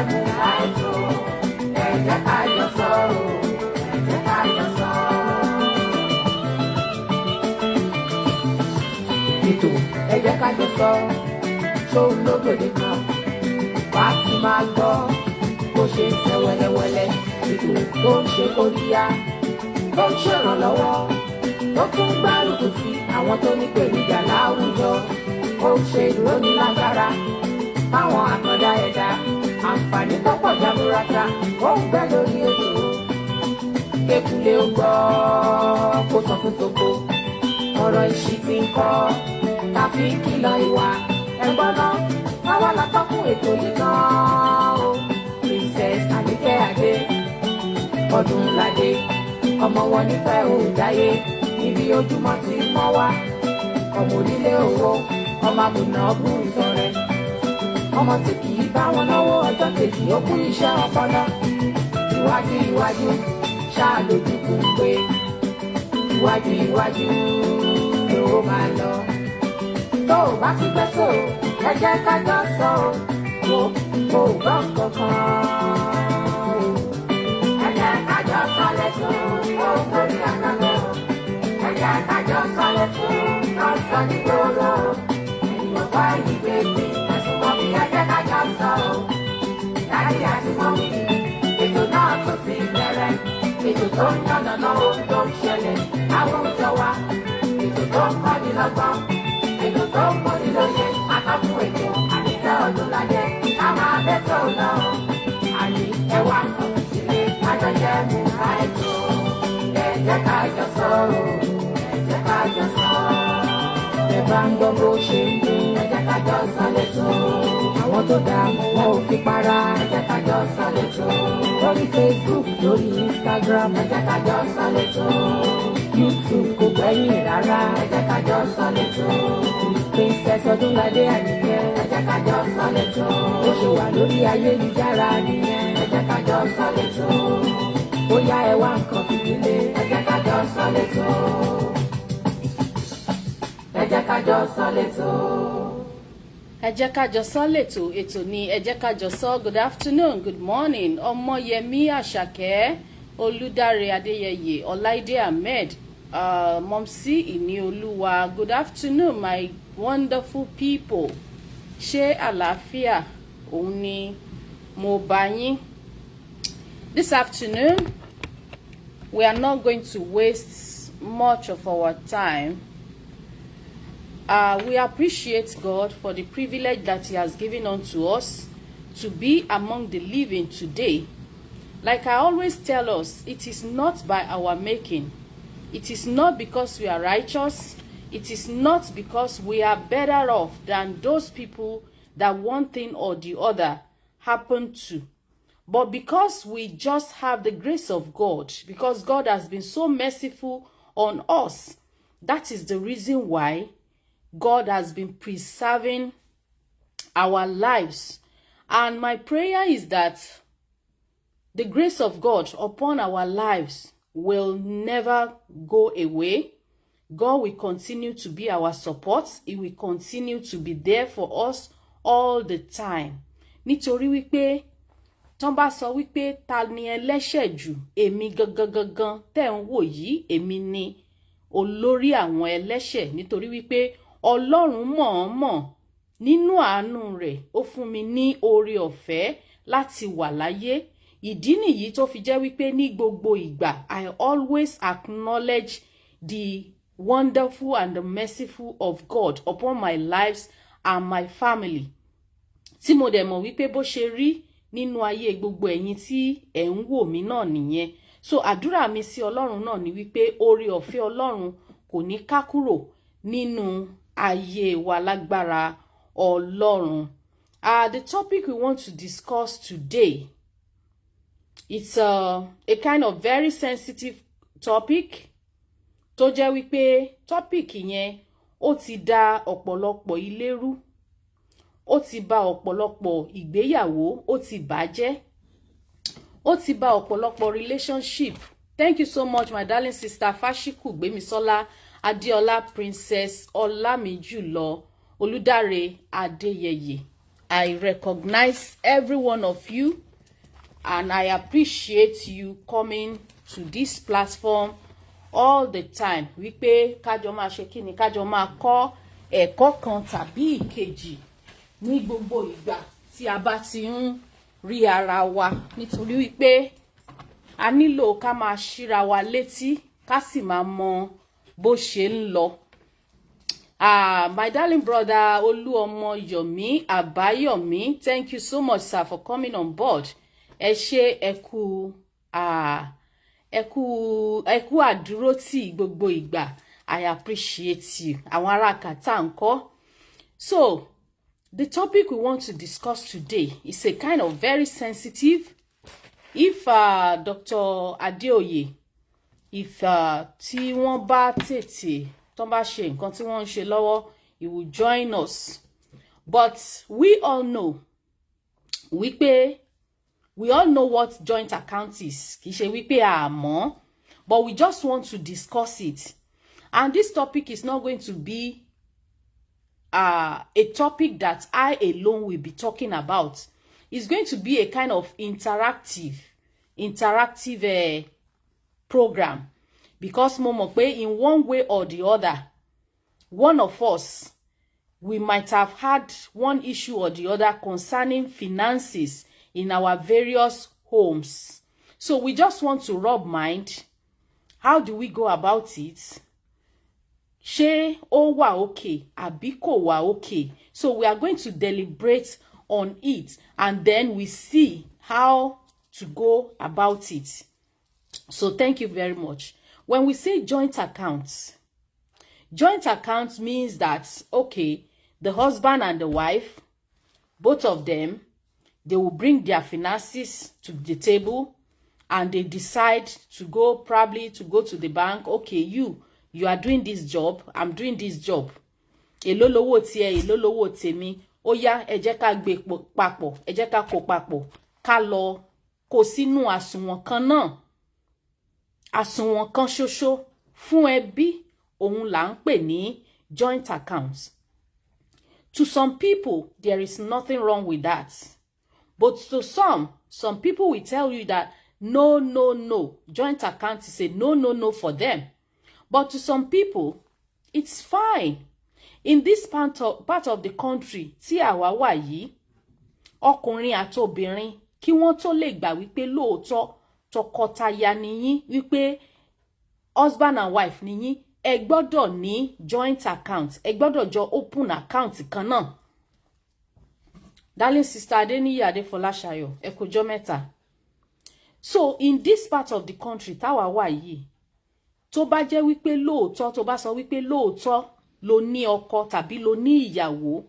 mú àìtó. Ẹ jẹ́ ká jọ sọ o, ẹ jẹ́ ká jọ sọ. Ètò ẹ jẹ́ ká jọ sọ, ṣóun lógbòde kan, wàá ti máa gbọ́ bó ṣe ń ṣe wẹ́lẹ́wẹ́lẹ́. Ètò tó ń ṣe kóríyá, tó ń ṣèrànlọ́wọ́, tó tún gbárùkù sí àwọn tó ní pèníjà láwùjọ. Ó ń ṣe ìrónílágbára fáwọn àkàndá ẹ̀dá. Àǹfààní tó pọ̀ jaburata ó ń gbẹ lórí ètò. Kékulé ó gbọ́ kó sọ fún toko. Ọ̀rọ̀ ìṣítí ń kọ́ tàbí kìlọ̀ ìwà. Ẹ̀gbọ́n náà táwa látọ́kùn ètò yìí gan-an o. Princess Àníkẹ́ Adé Ọdúnládé, ọmọ wọn nífẹ̀ẹ́ òòdáyé. Níbi ojúmọ́ ti mọ́ wá, ọmọ onílé owó, ọmọ àbùnà ọ̀gbùn ìsọ̀rẹ́. Ọmọ tí kì í bá wọn náwó ọjọ́ kejì ó kú iṣẹ́ ọpọlọ. Iwájú iwájú ṣáà lójúkú ń gbé. Iwájú iwájú ló máa lọ. Tó o bá ti gbẹ́ tó ẹ jẹ́ ká jọ sọ o, kò gbọ́ kankan. Ẹ jẹ́ ká jọ sọ lẹ́tọ̀ ó borí àkàkọ́. Ẹ jẹ́ ká jọ sọ lẹ́tọ̀ ó sọ ní gbòòrò. Ẹ̀yin ọ̀pá yìí bèbí ẹ̀sùn mọ́ mi, ẹ jẹ́ ká jọ sọ o. Dájú àti mọ́mí, ètò náà tó ti bẹ̀rẹ̀. Ètò tó ń yànnà náà ohun tó ń ṣẹlẹ̀ láwùjọ wa. Ètò tó ń kọ́ni lọ́gbọ́n, ètò tó ń kọ́ni lóye. Àtọ́kùn ètò Àníkẹ́ Ọdúnládé ká máa bẹ́ tó lọ. Àní ẹwà kan ìdílé kájọ jẹ́ mú àìtó. Ẹ jẹ́ ká jọ sọ o, ẹ jẹ́ ká jọ sọ. Ẹ bá ń gbọ́ bó ṣe ń dún, ẹ jẹ́ ká jọ sọ lẹ́tọ̀. Àwọn tó dààmú wọn ò fi para, ẹ jẹ́ ká jọ sọ lẹ́tọ̀. Lórí Facebook, lórí Instagram, ẹ jẹ́ ká jọ sọ lẹ́tọ̀. YouTube kò gbẹ́yìn rárá, ẹ jẹ́ ká jọ sọ lẹ́tọ̀. Princess Ọdúnládé Àníkẹ́, ẹ jẹ́ ká jọ sọ lẹ́tọ̀. Ó ṣe wà lórí ayélujára nìyẹn, ẹ jẹ́ ká jọ sọ lẹ́tọ̀. Bóyá ẹ wá nǹkan fìdílé, ẹ jẹ́ ká jọ sọ lẹ́tọ̀. Ẹ jẹ́ ká jọ sọ lẹ́tọ̀. Ẹ jẹ́ ká jọ sọ lẹ́tọ̀. Ètò ni ẹ jẹ́ ká jọ sọ. Good afternoon, good morning. Ọmọyẹmí Àṣàkẹ́, Olúdáre Adéyẹyè, Ọláìdé Ahmed, Mọ̀msí Ìníolúwa. Good afternoon, my wonderful people. Ṣé àlàáfíà òun ni mo bá yín? This afternoon, we are not going to waste much of our time. We appreciate God for the privilege that He has given unto us to be among the living today. Like I always tell us, it is not by our making. It is not because we are righteous. It is not because we are better off than those people that one thing or the other happened to. But because we just have the grace of God, because God has been so merciful on us, that is the reason why God has been preserving our lives. And my prayer is that the grace of God upon our lives will never go away. God will continue to be our support. He will continue to be there for us all the time. Nítorí wípé tọ́n bá sọ wípé ta ni ẹlẹ́ṣẹ̀ jù, èmi gangan tẹ́ ń wò yìí, èmi ni olórí àwọn ẹlẹ́ṣẹ̀. Nítorí wípé Ọlọ́run mọ̀ọ́mọ̀ nínú àánú rẹ̀ ó fún mi ní oore ọ̀fẹ́ láti wà láyé. Ìdí nìyí tó fi jẹ́ wípé ní gbogbo ìgbà I always acknowledge the wonderful and the merciful of God upon my lives and my family. Tí mo dẹ̀ mọ̀ wípé bó ṣe rí nínú ayé gbogbo ẹ̀yin tí ẹ̀ ń wò mí náà nìyẹn. So àdúrà mi sí Ọlọ́run náà ni wípé oore ọ̀fẹ́ Ọlọ́run kò ní ká kúrò nínú ayé wa lágbára Ọlọ́run. The topic we want to discuss today, it's a kind of very sensitive topic. Tó jẹ́ wípé topic yẹn ó ti dá ọ̀pọ̀lọpọ̀ ilé rú. Ó ti bà ọ̀pọ̀lọpọ̀ ìgbéyàwó, ó ti bàjẹ́. Ó ti bà ọ̀pọ̀lọpọ̀ relationship. Thank you so much, my darling sister Fashiku Gbemisola Adeola Princess Olamijulo Olúdáre Adéyẹyè. I recognize every one of you, and I appreciate you coming to this platform all the time. Wípé kájọ máa ṣe kíni, kájọ máa kọ́ ẹ̀kọ́ kan tàbí ìkejì ní gbogbo ìgbà tí a bá ti ń rí ara wa, nítorí wípé a nílò ká máa ṣíra wa létí ká sì máa mọ bó ṣe ń lọ. My darling brother Oluomo Yomi Abayomi, thank you so much, sir, for coming on board. Ẹ ṣé, ẹ kú àdúrótì gbogbo ìgbà. I appreciate you. Àwọn ará Kata ńkọ́. So, the topic we want to discuss today is a kind of very sensitive. If Dr. Adeoye, if tí wọ́n bá tètè tó bá ṣe nǹkan tí wọ́n ń ṣe lọ́wọ́, he will join us. But we all know wípé we all know what joint account is. Kì í ṣe wípé àmọ́, but we just want to discuss it. And this topic is not going to be a topic that I alone will be talking about. It's going to be a kind of interactive program, because mo mọ̀ pé in one way or the other, one of us, we might have had one issue or the other concerning finances in our various homes. So we just want to rub mind. How do we go about it? Ṣé ó wà okay àbí kò wà okay? So we are going to deliberate on it, and then we see how to go about it. So thank you very much. When we say joint accounts means that, okay, the husband and the wife, both of them, they will bring their finances to the table, and they decide to go to the bank. Okay, you are doing this job, I'm doing this job. Èló lówó tiẹ̀, èló lówó tèmi. Ó yá, ẹ jẹ́ ká gbé papọ̀, ẹ jẹ́ ká kó papọ̀, ká lọ kó sínú àsùnwọ̀n kan náà. Àsùnwọ̀n kan ṣoṣo fún ẹbí, òun là ń pè ní joint accounts. To some people, there is nothing wrong with that. But to some people will tell you that no, joint account is a no for them. But to some people, it's fine. In this part of the country, tí àwa wà yìí, ọkùnrin àti obìnrin kí wọ́n tó lè gbà wípé lóòótọ́ tọkọtaya nìyín, wípé husband and wife nìyín, ẹ gbọ́dọ̀ ní joint account, ẹ gbọ́dọ̀ jọ open account kan náà. Darling sister Adeniyi Adefolashayo, ẹ kú ọjọ́ mẹ́ta. So in this part of the country táwa wà yìí, tó bá jẹ́ wípé lóòótọ́, tó bá sọ wípé lóòótọ́ ló ní ọkọ tàbí ló ní ìyàwó,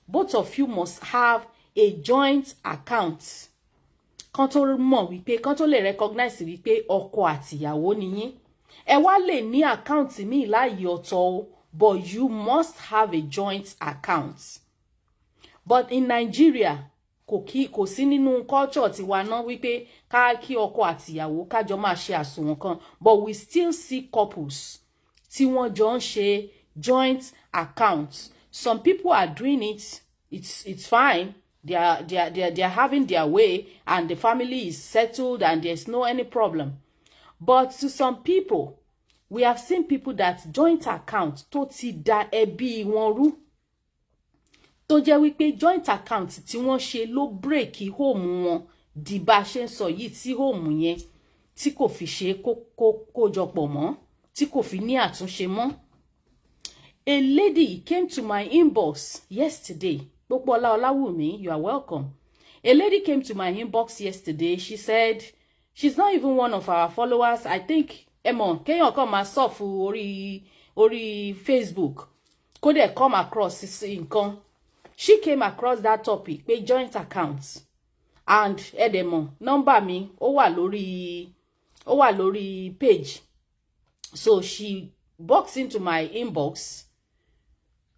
both of you must have a joint account. Kan tó mọ̀ wípé, kan tó lè recognize wípé ọkọ àti ìyàwó nìyín. Ẹ wá lè ní account míì láàyè ọ̀tọ̀, but you must have a joint account. But in Nigeria, kò sí nínú culture tiwa náà wípé ká kí ọkọ àti ìyàwó ká jọ máa ṣe àsùnwọ̀n kan, but we still see couples tí wọ́n jọ ń ṣe joint account. Some people are doing it. It's fine. They are having their way, and the family is settled, and there's no any problem. But to some people, we have seen people that joint account tó ti da ẹbí wọn rú. Tó jẹ́ wípé joint account tí wọ́n ṣe ló break home wọn di bá ṣe ń sọ yìí, tí home yẹn tí kò fi ṣe kó jọpọ̀ mọ́, tí kò fi ní àtúnṣe mọ́. A lady came to my inbox yesterday. Popola Olawumi, you are welcome. A lady came to my inbox yesterday. She said she's not even one of our followers. I think, Emon, can you come myself ori Facebook? Could they come across this income? She came across that topic, pay joint accounts. And Edemon, number me, ó wà lórí page. So she boxed into my inbox,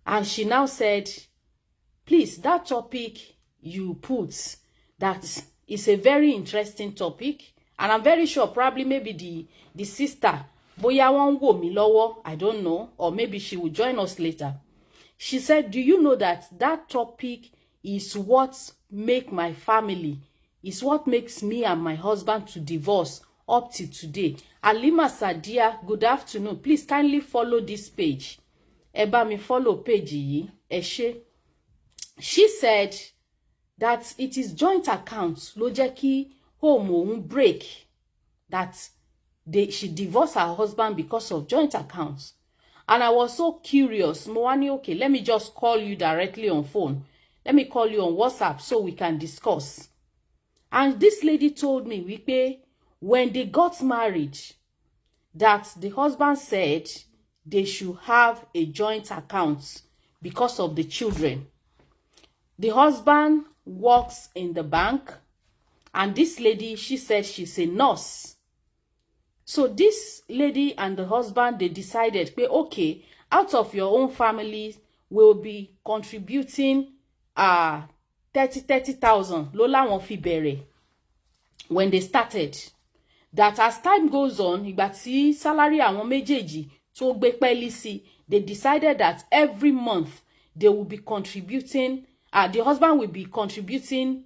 and she now said, please, that topic you put, that is a very interesting topic, and I'm very sure probably maybe the sister, bóyá wọ́n wò mí lọ́wọ́, I don't know, or maybe she will join us later. She said, do you know that topic is what make my family, is what makes me and my husband to divorce up to today. Halima Sadia, good afternoon. Please kindly follow this page. Ẹ bá mi follow page yìí, ẹ ṣé. She said that it is joint account ló jẹ́ kí home òun break, that she divorced her husband because of joint accounts. And I was so curious. Mo wá ní, okay, let me just call you directly on phone. Let me call you on WhatsApp so we can discuss. And this lady told me, wípé, when they got married, that the husband said they should have a joint account because of the children. The husband works in the bank, and this lady, she said she's a nurse. So this lady and the husband, they decided, okay, out of your own family, we'll be contributing 30,000 lola wọ́n fi bẹ̀rẹ̀ when they started. That as time goes on, ìgbà tí salary àwọn méjèèjì tó gbé pẹ́lí sí, they decided that every month they will be contributing, the husband will be contributing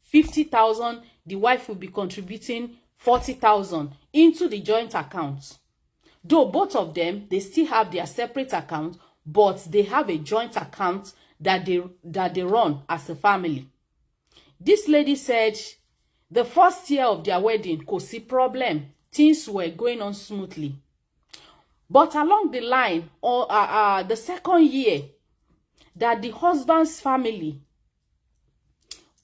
50,000, the wife will be contributing 40,000 into the joint account. Though both of them, they still have their separate account, but they have a joint account that they run as a family. This lady said the first year of their wedding, kò sí problem, things were going on smoothly. But along the line, or the second year, that the husband's family,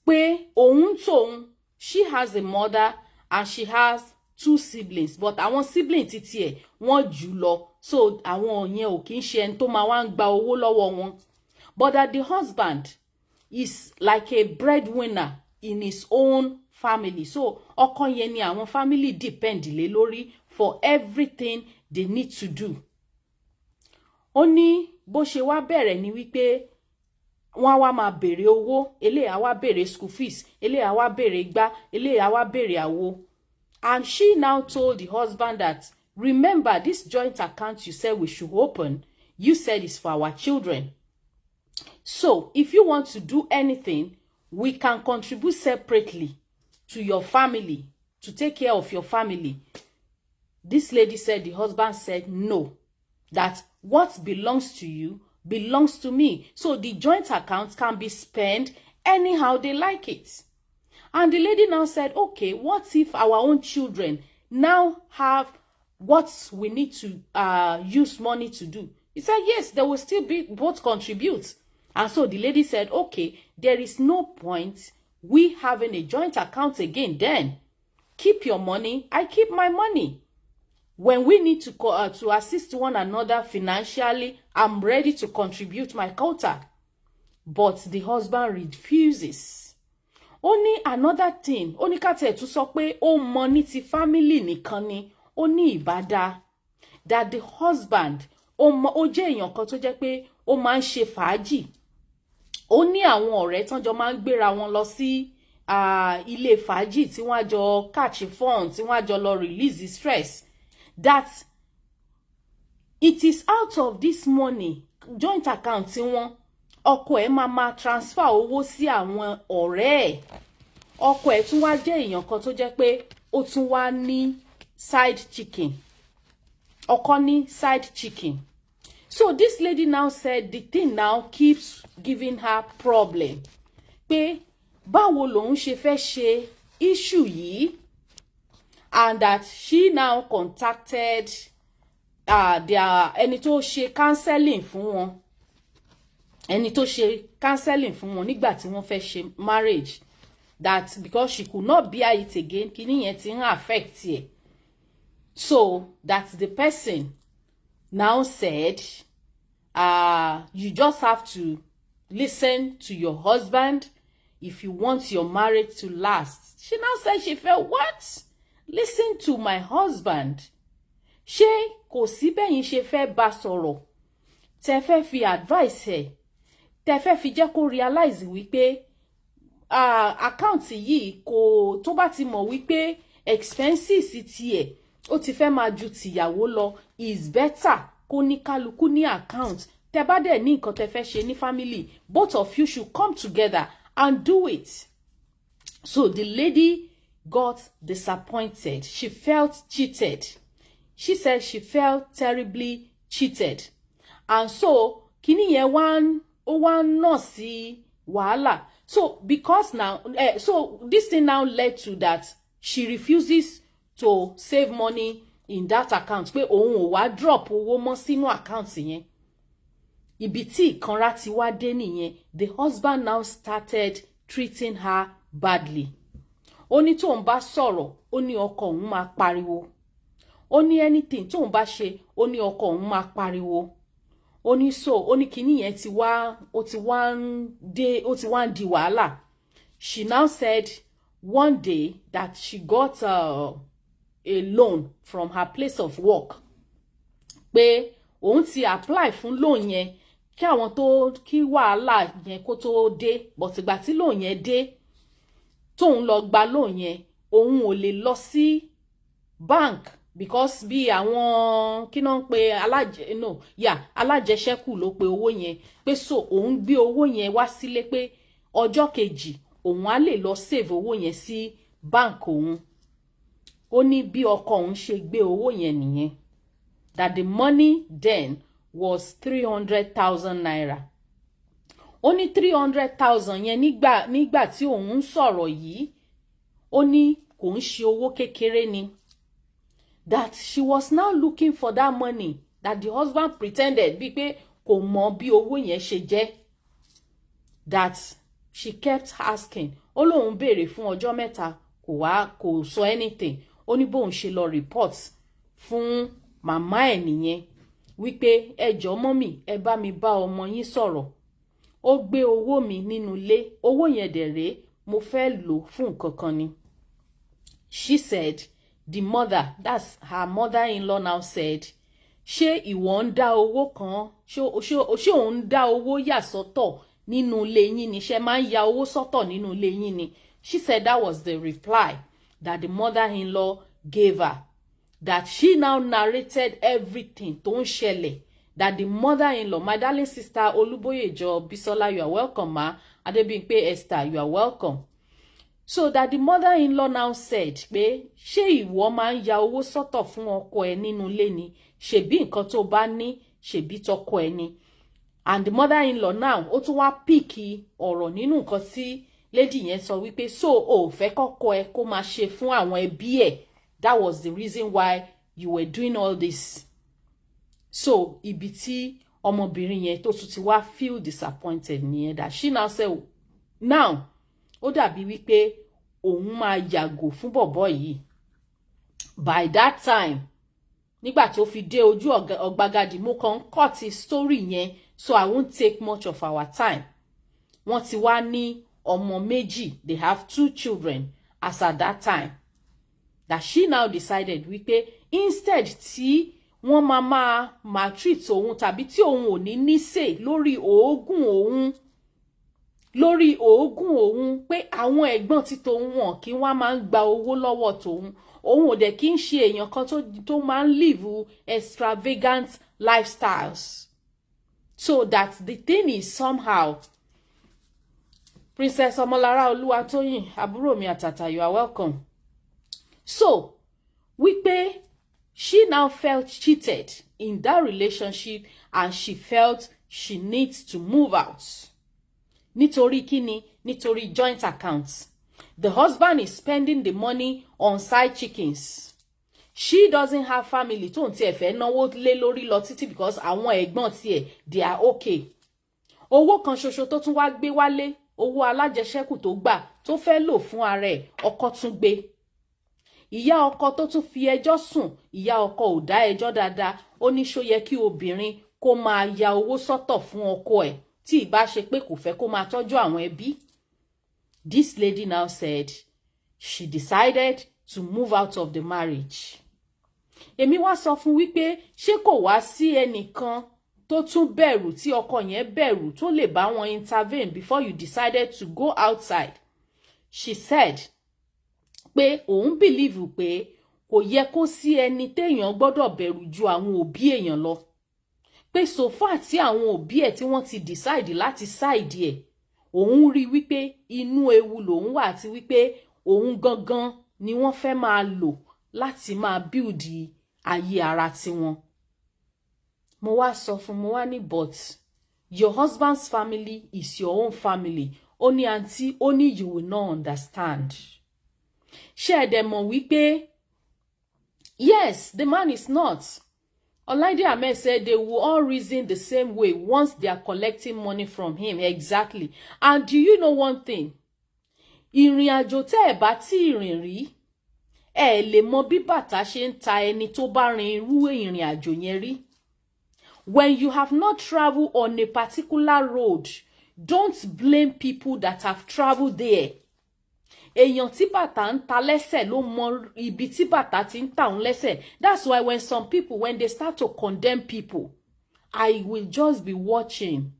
pé òun tóun, she has a mother and she has 2 siblings, but àwọn siblings títí ẹ̀ wọ́n jù lọ, so àwọn yẹn ò kí ń ṣe ẹni tó máa wá ń gba owó lọ́wọ́ wọn. But that the husband is like a breadwinner in his own family, so ọkọ yẹn ni àwọn family depend lé lórí for everything they need to do. Ó ní bó ṣe wá bẹ̀rẹ̀ ni wípé wọ́n wá máa béèrè owó, eléyà wá béèrè school fees, eléyà wá béèrè igbá, eléyà wá béèrè àwo. And she now told the husband that, remember, this joint account you said we should open, you said it's for our children. So if you want to do anything, we can contribute separately to your family, to take care of your family. This lady said, the husband said, no, that what belongs to you belongs to me. So the joint account can be spent anyhow they like it. And the lady now said, okay, what if our own children now have what we need to use money to do? He said, yes, they will still be both contribute. And so the lady said, okay, there is no point we having a joint account again then. Keep your money, I keep my money. When we need to assist one another financially, I'm ready to contribute my quota. But the husband refuses. Only another thing, ó ní ká tiẹ̀ tún sọ pé ó mọ ní ti family nìkan ni, ó ní ìbádá. That the husband, ó jẹ́ èèyàn kan tó jẹ́ pé ó máa ń ṣe fàájì. Ó ní àwọn ọ̀rẹ́ tán jọ máa ń gbéra wọn lọ sí ilé fàájì tí wọ́n á jọ catch fun, tí wọ́n á jọ lọ release the stress. That it is out of this money, joint account tí wọ́n, ọkọ ẹ̀ máa transfer owó sí àwọn ọ̀rẹ́ ẹ̀. Ọkọ ẹ̀ tún wá jẹ́ èèyàn kan tó jẹ́ pé ó tún wá ní side chicken. Ọkọ ní side chicken. So this lady now said the thing now keeps giving her problem. Pé báwo lòun ṣe fẹ́ ṣe issue yìí? And that she now contacted ẹni tó ṣe counseling fún wọn. Ẹni tó ṣe counseling fún wọn nígbà tí wọ́n fẹ́ ṣe marriage. That because she could not bear it again, kíní yẹn ti ń affect ẹ̀. So that the person now said, you just have to listen to your husband if you want your marriage to last. She now said she felt, what? Listen to my husband. Ṣé kò sí bẹ́yìn ṣe fẹ́ bá sọ̀rọ̀? Tẹ́ fẹ́ fi advice ẹ̀. Tẹ́ fẹ́ fi jẹ́ kó realize wípé account yìí kò tó bá ti mọ̀ wípé expenses tiẹ̀ ó ti fẹ́ máa ju tìyàwó lọ, is better kó ní kálukú ní account tẹ́ bá dẹ̀ ní nǹkan tẹ́ fẹ́ ṣe ní family, both of you should come together and do it. So the lady got disappointed. She felt cheated. She said she felt terribly cheated. And so kini yẹn wá no sí wàhálà. So because now so this thing now led to that she refuses to save money in that account. Pé òun ò wá drop owó mọ́ sínú account yẹn. Ibi tí ìkanra ti wá dé nìyẹn. The husband now started treating her badly. Ó ní tóun bá sọ̀rọ̀, ó ní ọkọ òun máa pariwo. Ó ní anything tóun bá ṣe, ó ní ọkọ òun máa pariwo. Ó ní so, ó ní kíní yẹn ti wá ń di wàhálà. She now said one day that she got a loan from her place of work. Pé òun ti apply fún loan yẹn kí wàhálà yẹn kó tó dé, but ìgbà tí loan yẹn dé, tóun lọ gba loan yẹn, òun ò lè lọ sí bank because bí àwọn kí náà ń pe alájẹṣẹ́kù ló pe owó yẹn, pé so òun gbé owó yẹn wá sílé pé ọjọ́ kejì òun á lè lọ save owó yẹn sí bank òun. Ó ní bí ọkọ òun ṣe gbé owó yẹn nìyẹn. That the money then was 300,000 naira. Ó ní 300,000 yẹn nígbà tí òun ń sọ̀rọ̀ yìí, ó ní kò ń ṣe owó kékeré ni. That she was now looking for that money, that the husband pretended bí pé kò mọ bí owó yẹn ṣe jẹ́. That she kept asking. Ó lóun béèrè fún ọjọ́ mẹ́ta, kò sọ anything. Ó ní bóun ṣe lọ report fún màmá ẹ̀ nìyẹn wípé ẹ jọ̀ọ́ mọ́mì, ẹ bá mi bá ọmọ yín sọ̀rọ̀. Ó gbé owó mi nínú ilé, owó yẹn dẹ̀ rèé, mo fẹ́ lò fún nǹkan kan ni. She said, the mother, that's her mother-in-law now said, ṣé ìwọ ń dá owó kan, ṣé òun ń dá owó yà sọ́tọ̀ nínú ilé yín ni, ṣé máa ń ya owó sọ́tọ̀ nínú ilé yín ni. She said that was the reply that the mother-in-law gave her. That she now narrated everything tó ń ṣẹlẹ̀. That the mother-in-law, my darling sister Oluboyejo Bisola, you are welcome, ma. Adebimpe Esther, you are welcome. So that the mother-in-law now said, pé ṣé ìwọ máa ń ya owó sọ́tọ̀ fún ọkọ ẹ nínú ilé ni, ṣebí nǹkan tó bá ní, ṣebí tọkọ ẹ ni. And the mother-in-law now, ó tún wá píìkì ọ̀rọ̀ nínú nǹkan tí lady yẹn sọ wípé so ó fẹ́ kọ́kọ́ ẹ kó máa ṣe fún àwọn ẹbí ẹ̀. That was the reason why you were doing all this. So ibi tí ọmọbìnrin yẹn tó tún ti wá feel disappointed nìyẹn. That she now say now ó dàbí wípé òun máa yàgò fún bọ̀bọ̀ yìí. By that time, nígbà tó fi dé ojú ọ̀gbagadì, mo kàn cut story yẹn, so I won't take much of our time. Wọ́n ti wá ní ọmọ méjì, they have 2 children as at that time. That she now decided wípé instead tí wọ́n máa maltreat òun tàbí tí òun ò ní say lórí oògùn òun pé àwọn ẹ̀gbọ́n tí tòun wọn kí wọ́n máa ń gba owó lọ́wọ́ tòun, òun ò dẹ̀ kí ń ṣe èèyàn kan tó máa ń live extravagant lifestyles. So that the thing is somehow, Princess Omolara Oluwatoyin, àbúrò mi àtàtà, you are welcome. So, wípé she now felt cheated in that relationship and she felt she needs to move out. Nítorí kíni? Nítorí joint accounts. The husband is spending the money on side chickens. She doesn't have family tó ń tiẹ̀ fẹ́ náwó lé lórí lọ títí because àwọn ẹ̀gbọ́n tiẹ̀ they are okay. Owó kan ṣoṣo tó tún wá gbé wálé, owó alájẹṣẹ́kù tó gbà tó fẹ́ lò fún ara ẹ̀, ọkọ tún gbé. Ìyá ọkọ tó tún fi ẹjọ́ sùn, ìyá ọkọ ò dá ẹjọ́ dáadáa, ó ní ṣó yẹ kí obìnrin kó máa ya owó sọ́tọ̀ fún ọkọ ẹ̀ tí ìbá ṣe pé kò fẹ́ kó máa tọ́jú àwọn ẹbí. This lady now said she decided to move out of the marriage. Èmi wá sọ fún wípé ṣé kò wá sí ẹnìkan tó tún bẹ̀rù tí ọkọ yẹn bẹ̀rù tó lè bá wọn intervene before you decided to go outside. She said pé òun believe pé kò yẹ kó sí ẹni téèyàn gbọ́dọ̀ bẹ̀rù ju àwọn òbí èèyàn lọ. pé so far tí àwọn òbí ẹ̀ tí wọ́n ti decide láti side ẹ̀, òun rí wípé inú ewu lòun wà àti wípé òun gangan ni wọ́n fẹ́ máa lò láti máa build ayé ara tiwọn. Mo wá sọ fún, mo wá ní but your husband's family is your own family. Ó ní aunty, ó ní you will not understand. Ṣé ẹ dẹ̀ mọ̀ wípé yes, the man is not. Olaide Ahmed said they will all reason the same way once they are collecting money from him. Exactly. And do you know one thing? Ìrìn àjò tẹ́ ẹ bá tí ìrìn rí, ẹ lè mọ bí bàtà ṣe ń ta ẹni tó bá rin irú ìrìn àjò yẹn rí. When you have not traveled on a particular road, don't blame people that have traveled there. Èèyàn tí bàtà ń ta lẹ́sẹ̀ ló mọ ibi tí bàtà ti ń ta òun lẹ́sẹ̀. That's why when some people, when they start to condemn people, I will just be watching.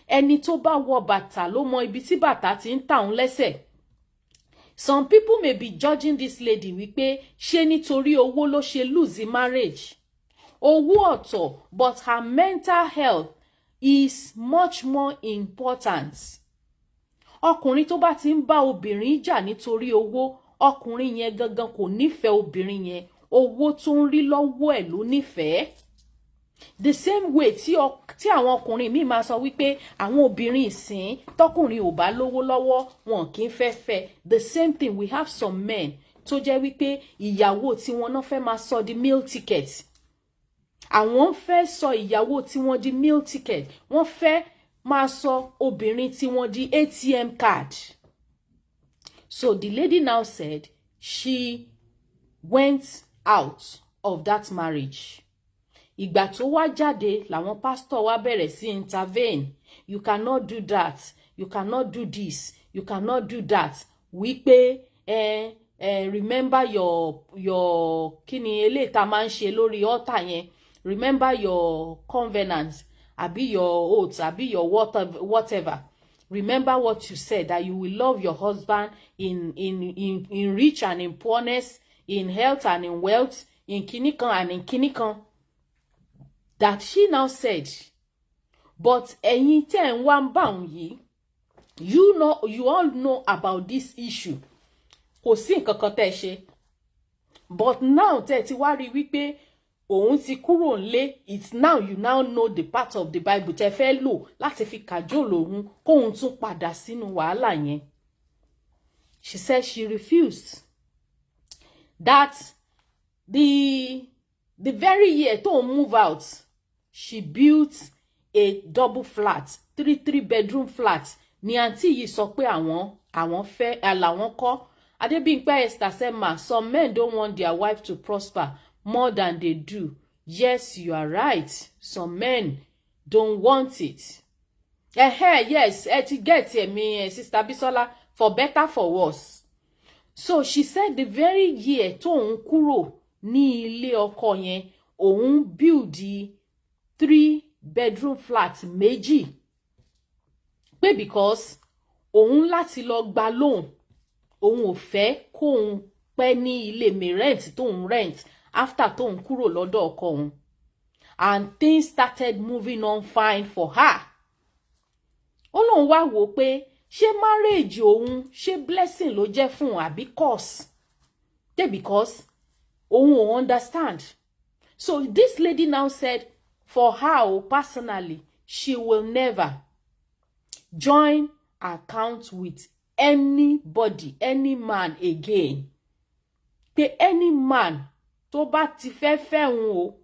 Ẹni tó bá wọ bàtà ló mọ ibi tí bàtà ti ń ta òun lẹ́sẹ̀. Some people may be judging this lady wípé ṣé nítorí owó ló ṣe lose marriage. Owó ọ̀tọ̀, but her mental health is much more important. Ọkùnrin tó bá ti ń bá obìnrin jà nítorí owó, ọkùnrin yẹn gangan kò nífẹ̀ẹ́ obìnrin yẹn, owó tó ń rí lọ́wọ́ ẹ̀ ló nífẹ̀ẹ́. The same way tí àwọn ọkùnrin míì máa sọ wípé àwọn obìnrin ìsìn tọkùnrin ò bá lówó lọ́wọ́ wọn kì í fẹ́. The same thing, we have some men tó jẹ́ wípé ìyàwó tí wọ́n náà fẹ́ máa sọ di meal ticket. Àwọn fẹ́ sọ ìyàwó tí wọ́n di meal ticket. Wọ́n fẹ́ máa sọ obìnrin tí wọ́n di ATM card. So the lady now said she went out of that marriage. Ìgbà tó wá jáde làwọn pastor wá bẹ̀rẹ̀ sí intervene. You cannot do that. You cannot do this. You cannot do that. Wípé remember your kíni eléyìí tá máa ń ṣe lórí altar yẹn. Remember your covenant, àbí your oath, àbí your whatever. Remember what you said, that you will love your husband in rich and in poorness, in health and in wealth, in kinikan and in kinikan. That she now said, but ẹ̀yin tẹ́ ń wá ń bá òun yìí, you all know about this issue. Kò sí nǹkan kan tẹ́ ṣe. But now tẹ́ ti wá rí wípé òun ti kúrò nílé, it's now you now know the part of the Bible tẹ́ fẹ́ lò láti fi kàjọ́lò òun kóun tún padà sínú wàhálà yẹn. She said she refused. That the very year to move out, she built a double flat, three bedroom flat. Ni auntie yìí sọ pé àwọn fẹ́ làwọn kọ́. Adébímpé Esther said, ma, some men don't want their wife to prosper more than they do. Yes, you are right. Some men don't want it. Yes, to get me, Sister Bisola, for better, for worse. So she said the very year tó ń kúrò ní ilé ọkọ yẹn, òun build 3 bedroom flat méjì. Pé because òun láti lọ gba loan, òun ò fẹ́ kóun pẹ́ ní ilé mi rent tóun rent after tóun kúrò lọ́dọ̀ ọkọ òun. And things started moving on fine for her. Ó lóun wá wò pé ṣé marriage òun ṣé blessing ló jẹ́ fún àbí curse? Because òun ò understand. So this lady now said for her personally, she will never join account with anybody, any man again. Pé any man tó bá ti fẹ́ fẹ́ òun o,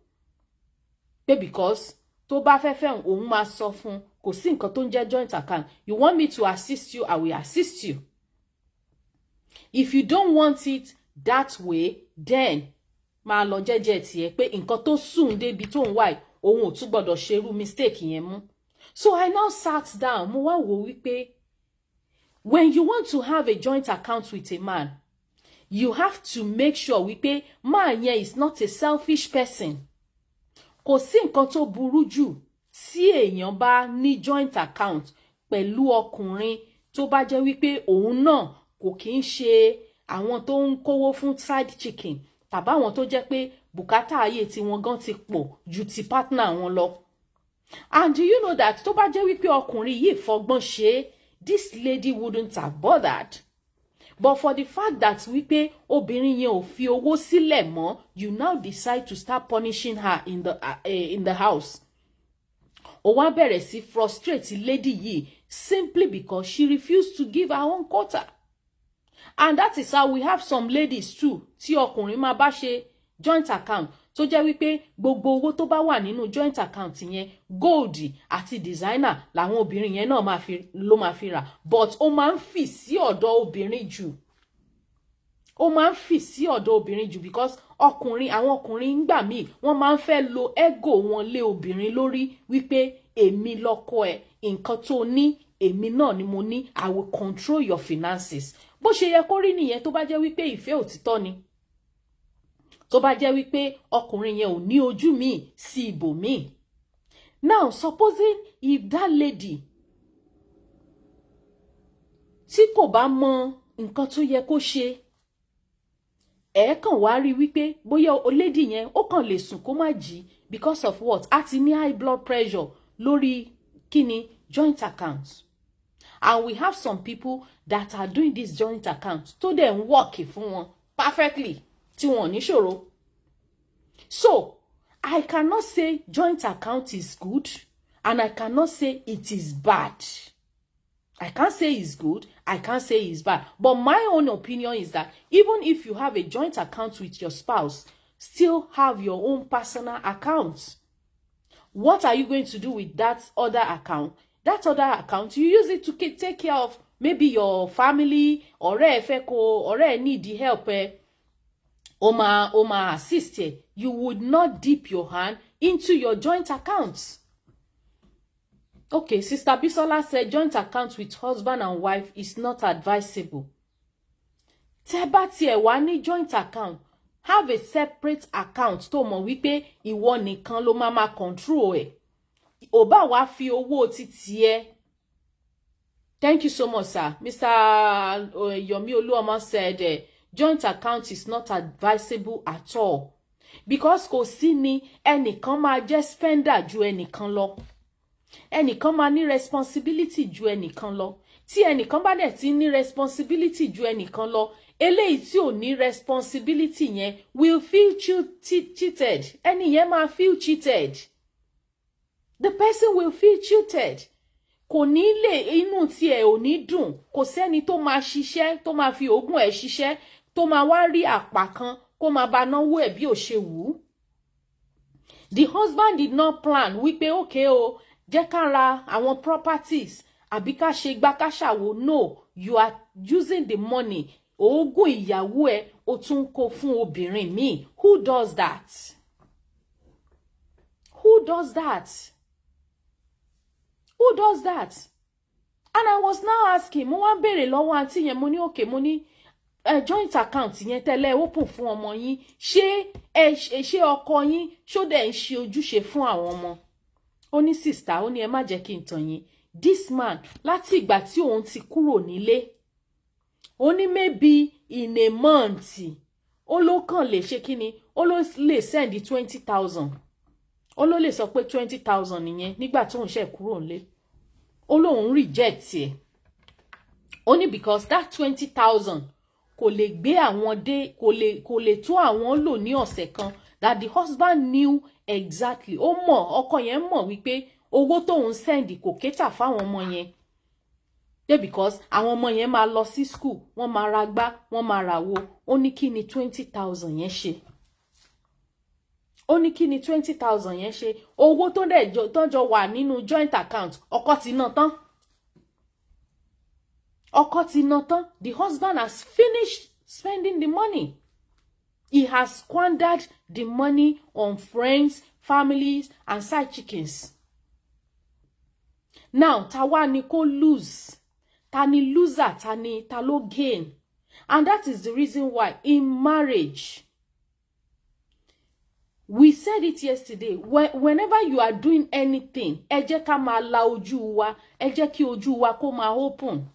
pé because tó bá fẹ́ fẹ́ òun máa sọ fún, kò sí nǹkan tó ń jẹ́ joint account. You want me to assist you, I will assist you. If you don't want it that way, then máa lọ jẹ́jẹ́ tiẹ̀ pé nǹkan tó sùn débi tó ń wá òun ò tún gbọ́dọ̀ ṣerú mistake yẹn mú. So I now sat down, mo wá wò wípé when you want to have a joint account with a man, you have to make sure wípé man yẹn is not a selfish person. Kò sí nǹkan tó burú jù tí èèyàn bá ní joint account pẹ̀lú ọkùnrin tó bá jẹ́ wípé òun náà kò kí ń ṣe àwọn tó ń kówó fún side chicken, tàbí àwọn tó jẹ́ pé bùkátà ayé tí wọ́n gan ti pọ̀ ju ti partner wọn lọ. And do you know that tó bá jẹ́ wípé ọkùnrin yìí fọgbọ́n ṣe, this lady wouldn't have bothered. But for the fact that wípé obìnrin yẹn ò fi owó sílẹ̀ mọ́, you now decide to start punishing her in the house. Ó wá bẹ̀rẹ̀ sí frustrate lady yìí simply because she refused to give her own quota. And that is how we have some ladies too, tí ọkùnrin máa bá ṣe joint account, tó jẹ́ wípé gbogbo owó tó bá wà nínú joint account yẹn, gold àti designer làwọn obìnrin yẹn náà ló máa fi rà. But ó máa ń fì sí ọ̀dọ̀ obìnrin jù. Ó máa ń fì sí ọ̀dọ̀ obìnrin jù because àwọn ọkùnrin ńgbà míì wọ́n máa ń fẹ́ lo ego wọn lé obìnrin lórí wípé èmi lọ́kọ ẹ̀, nǹkan tó ní èmi náà ni mo ní, I will control your finances. Bó ṣe yẹ kó rí nìyẹn tó bá jẹ́ wípé ìfẹ́ òtítọ́ ni. Tó bá jẹ́ wípé ọkùnrin yẹn ò ní ojú míì sí ibòmíì. Now, supposing if that lady tí kò bá mọ nǹkan tó yẹ kó ṣe, kàn wá rí wípé bóyá lady yẹn ó kàn lè sùn kó má jí because of what? A ti ní high blood pressure lórí kíni joint account. And we have some people that are doing this joint account tó dẹ̀ ń work fún wọn perfectly tí wọn ní ṣòro. So, I cannot say joint account is good and I cannot say it is bad. I can't say it's good, I can't say it's bad. But my own opinion is that even if you have a joint account with your spouse, still have your own personal account. What are you going to do with that other account? That other account, you use it to take care of maybe your family, ọ̀rẹ́ fẹ́ kó, ọ̀rẹ́ need the help, ó máa assist you. You would not dip your hand into your joint accounts. Okay, Sister Bisola said joint account with husband and wife is not advisable. Tẹ́ bá tiẹ̀ wá ní joint account, have a separate account tó mọ̀ wípé ìwọ nìkan ló máa control ẹ̀. Ó bá wá fi owó títí ẹ. Thank you so much, sir. Mr. Yomi Oluomo said joint account is not advisable at all. Because kò sí ni ẹnìkan máa jẹ́ spender ju ẹnìkan lọ. Ẹnìkan máa ní responsibility ju ẹnìkan lọ. Tí ẹnìkan bá dẹ̀ ti ní responsibility ju ẹnìkan lọ, eléyìí tí ò ní responsibility yẹn will feel cheated. Ẹni yẹn máa feel cheated. The person will feel cheated. Kò ní lè inú tí ẹ ò ní dùn. Kò sẹ́ni tó máa ṣiṣẹ́, tó máa fi ogún ẹ̀ ṣiṣẹ́, tó máa wá rí àpá kan kó máa bá náwó ẹ̀ bí ó ṣe wù. The husband did not plan wípé okay o, jẹ́ ká ra àwọn properties àbí ká ṣe gbá ká ṣàwo. No, you are using the money. Ogún ìyàwó ẹ̀ ó tún kó fún obìnrin míì. Who does that? Who does that? Who does that? And I was now asking, mo wá béèrè lọ́wọ́ àǹtí yẹn, mo ní okay, mo ní joint account yẹn tẹ́lẹ̀ open fún ọmọ yín, ṣé ọkọ yín ṣó dẹ̀ ń ṣe ojúṣe fún àwọn ọmọ? Ó ní sister, ó ní ẹ má jẹ́ kí n tàn yín. This man, láti ìgbà tí òun ti kúrò nílé, ó ní maybe in a month, ó ló kàn lè ṣe kíni, ó ló lè send 20,000. Ó ló lè sọ pé 20,000 nìyẹn nígbà tó ń ṣe kúrò nílé. Ó lóun reject ẹ̀. Ó ní because that 20,000 kò lè gbé àwọn dé, kò lè tó àwọn lò ní ọ̀sẹ̀ kan. That the husband knew exactly. Ó mọ̀, ọkọ yẹn mọ̀ wípé owó tóun send kò kéta fáwọn ọmọ yẹn. Because àwọn ọmọ yẹn máa lọ sí school, wọ́n máa ra gbá, wọ́n máa ra wo. Ó ní kí ni 20,000 yẹn ṣe? Ó ní kí ni 20,000 yẹn ṣe? Owó tó dẹ̀ tọ́jọ wà nínú joint account, ọkọ ti ná tán. Ọkọ ti ná tán. The husband has finished spending the money. He has squandered the money on friends, families, and side chickens. Now, ta wá ni kó lose? Ta ni loser? Ta ló gain? And that is the reason why in marriage, we said it yesterday, whenever you are doing anything, ẹ jẹ́ ká máa la ojú wa, ẹ jẹ́ kí ojú wa kó máa open.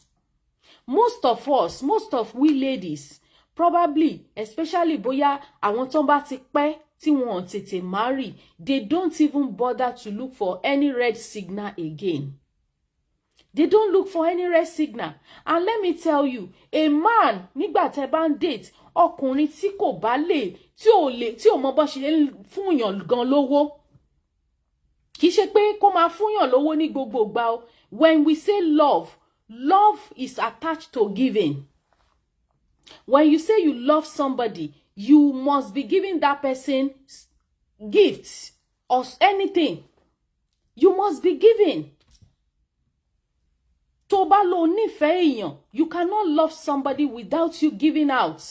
Most of we ladies, probably, especially bóyá àwọn tó bá ti pẹ́ tí wọ́n tètè marry, they don't even bother to look for any red signal again. They don't look for any red signal. And let me tell you, a man, nígbà tẹ́ bá ń date, ọkùnrin tí kò bá lè, tí ò mọ bó ṣe fún yàn gan lówó. Kì í ṣe pé kó máa fún yàn lówó ní gbogbo ìgbà o. When we say love, love is attached to giving. When you say you love somebody, you must be giving that person gifts or anything. You must be giving. Tó bá lọ nífẹ̀ẹ́ èèyàn, you cannot love somebody without you giving out,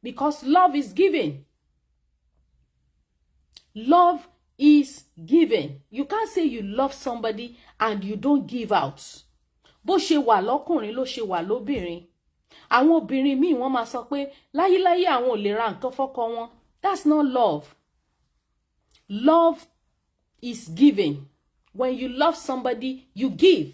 because love is giving. Love is giving. You can't say you love somebody and you don't give out. Bó ṣe wà lọ́kùnrin ló ṣe wà lóbìnrin. Àwọn obìnrin míì wọ́n máa sọ pé láyéláyé àwọn ò lè ra nǹkan fọ́kọ wọn. That's not love. Love is giving. When you love somebody, you give.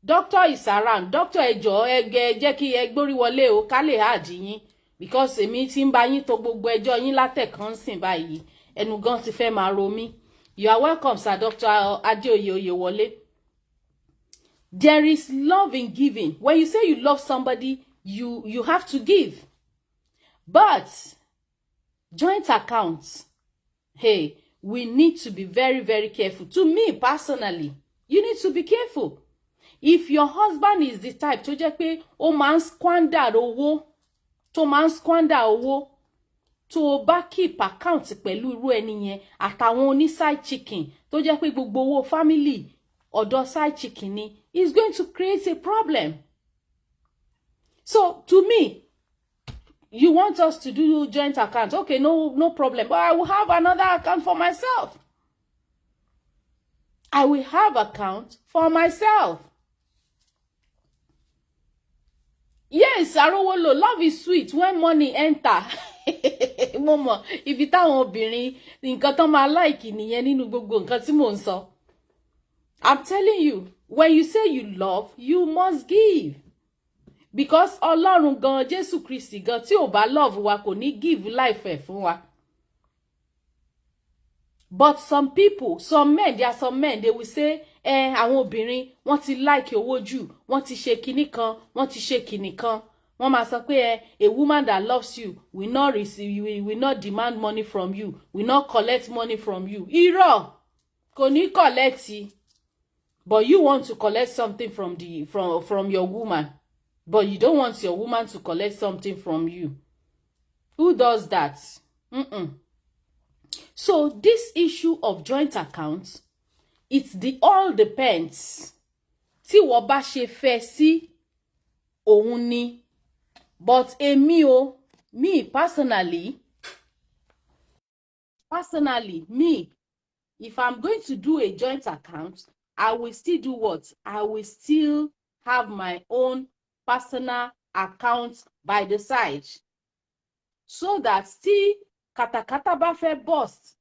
Doctor is around. Doctor ẹjọ́ jẹ́ kí ẹ gbórí wọlé o ká lè háàdì yín, because èmi tí ń bá yín tó gbogbo ẹjọ́ yín látẹ̀kàn sìn báyìí ẹnu gan ti fẹ́ máa ro mí. You are welcome, Sir Dr. Adeoye Oyewole. There is love in giving. When you say you love somebody, you have to give. But joint accounts, hey, we need to be very, very careful. To me personally, you need to be careful. If your husband is the type tó jẹ́ pé ó máa ń squander owó, tó máa ń squander owó, tó bá keep account pẹ̀lú irú ẹni yẹn àtàwọn oní side chicken tó jẹ́ pé gbogbo owó family ọ̀dọ̀ side chicken ni, is going to create a problem. So to me, you want us to do joint account, okay, no problem, but I will have another account for myself. I will have account for myself. Yes, Arowolo, love is sweet when money enter. Momo, ibi táwọn obìnrin nǹkan tán máa like nìyẹn nínú gbogbo nǹkan tí mò ń sọ. I'm telling you, when you say you love, you must give. Because Ọlọ́run gan, Jésù Kristi gan, tí ò bá love wa kò ní give life ẹ̀ fún wa. But some people, some men, there are some men, they will say, àwọn obìnrin, wọ́n ti like owó jù, wọ́n ti ṣe kinní kan, wọ́n ti ṣe kinní kan. Wọ́n máa sọ pé a woman that loves you will not receive, will not demand money from you, will not collect money from you. Irọ́, kò ní collect. But you want to collect something from your woman. But you don't want your woman to collect something from you. Who does that? So this issue of joint accounts, all depends. Tí wọ́n bá ṣe fẹ́ sí òun ni. But me personally, me, if I'm going to do a joint account, I will still do what? I will still have my own personal account by the side. So that still katakata bá fẹ́ burst,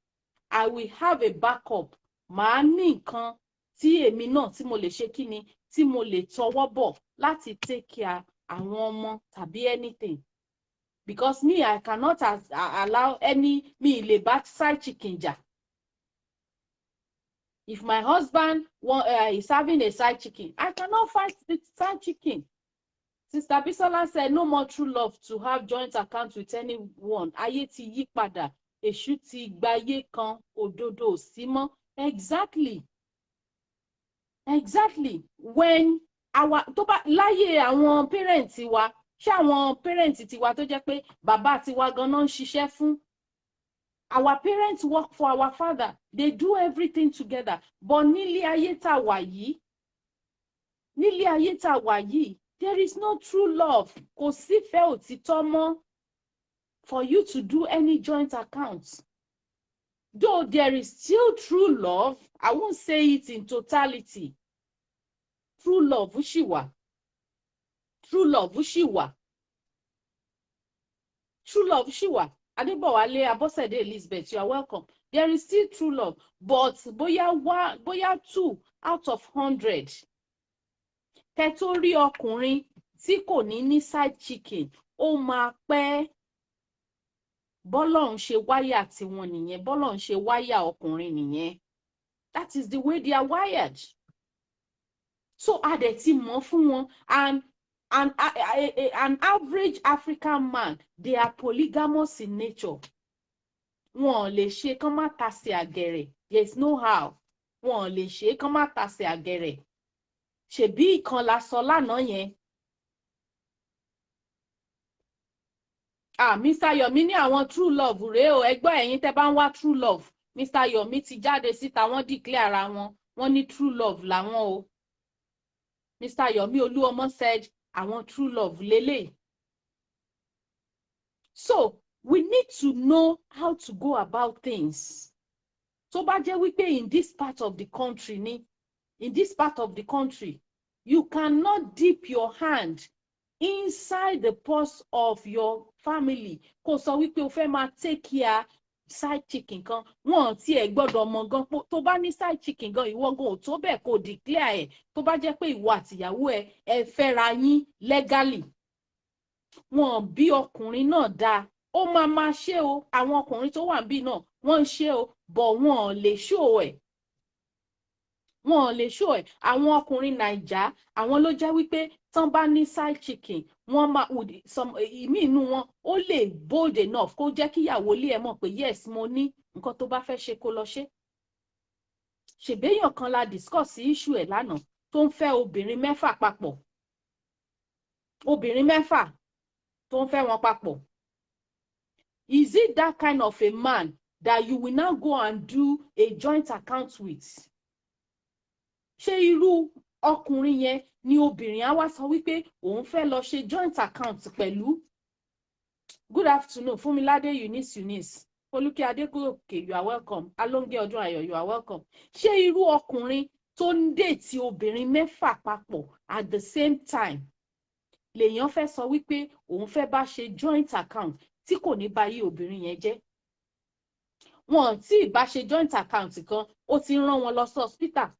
I will have a backup. Màá ní nǹkan tí èmi náà tí mo lè ṣe kíni, tí mo lè tọwọ́ bọ̀ láti take care àwọn ọmọ tàbí anything. Because me, I cannot allow any, me lè bá side chicken jà. If my husband is having a side chicken, I cannot fight the side chicken. Sister Bisola said, no more true love to have joint account with anyone. Ayé ti yí padà, èṣù ti gbáyé kan, òdodo ò sí mọ́. Exactly. When tó bá láyé àwọn parents wa, ṣé àwọn parents tiwa tó jẹ́ pé bàbá tiwa gan-an ń ṣiṣẹ́ fún. Our parents work for our father. They do everything together. But nílé ayé tá wà yìí, there is no true love. Kò sífẹ́ òtítọ́ mọ́ for you to do any joint accounts. Though there is still true love, I won't say it in totality. True love ṣì wà. Adébọ̀wálé Abọ́sẹ̀dé Elizabeth, you are welcome. There is still true love, but bóyá 2 out of 100. Kẹ́tó rí ọkùnrin tí kò ní side chicken, ó máa pẹ́. bọ́lọ́run ṣe wáyà tiwọn nìyẹn, bọ́lọ́run ṣe wáyà ọkùnrin nìyẹn. That is the way they are wired. So a dẹ̀ ti mọ̀ fún wọn, and an average African man, they are polygamous in nature. Wọn lè ṣe kán má tasẹ̀ àgẹ̀rẹ̀. There is no how. Wọn lè ṣe kán má tasẹ̀ àgẹ̀rẹ̀. Ṣebí ìkan la sọ lánàá yẹn. Mr. Yomi ní àwọn true love rèé o, ẹgbọ́n ẹ̀yin tẹ́ bá ń wá true love. Mr. Yomi ti jáde síta, wọ́n declare ara wọn, wọ́n ní true love làwọn o. Mr. Yomi Oluomo said àwọn true love lélẹ̀. So we need to know how to go about things. Tó bá jẹ́ wípé in this part of the country ni, in this part of the country, you cannot dip your hand inside the purse of your family. Kò sọ wípé o fẹ́ máa take care side chicken kan. Wọ́n tí ẹ gbọ́dọ̀ mọ̀ gan tó bá ní side chicken gan, ìwọ gan ò tó bẹ́ẹ̀ kó declare ẹ̀. Tó bá jẹ́ pé ìwọ àtìyàwó ẹ fẹ́ra yín legally. Wọ́n bí ọkùnrin náà dáa. Ó máa ṣe o, àwọn ọkùnrin tó wà níbí náà wọ́n ń ṣe o, but wọ́n lè show ẹ̀. Wọ́n lè show ẹ̀. Àwọn ọkùnrin Naija, àwọn ló jẹ́ wípé tán bá ní side chicken, wọ́n máa ìmí inú wọn ó lè bold enough kó jẹ́ kí ìyàwó lé ẹ mọ̀ pé yes mo ní nǹkan tó bá fẹ́ ṣe kó lọ ṣe. Ṣèbéyàn kan la discuss issue ẹ̀ lánàá tó ń fẹ́ obìnrin 6 papọ̀. Obìnrin 6 tó ń fẹ́ wọn papọ̀. Is it that kind of a man that you will now go and do a joint account with? Ṣé irú ọkùnrin yẹn ni obìnrin á wá sọ wípé òun fẹ́ lọ ṣe joint account pẹ̀lú? Good afternoon, Fúnmiládé Eunice. Olúkẹ́ Adékòkè, you are welcome. Alóńgé Ọdún Ayọ̀, you are welcome. Ṣé irú ọkùnrin tó ń date obìnrin 6 papọ̀ at the same time lèèyàn fẹ́ sọ wípé òun fẹ́ bá ṣe joint account tí kò ní bá yí obìnrin yẹn jẹ́? Wọn tí bá ṣe joint account kan, ó ti rán wọn lọ sí hospital.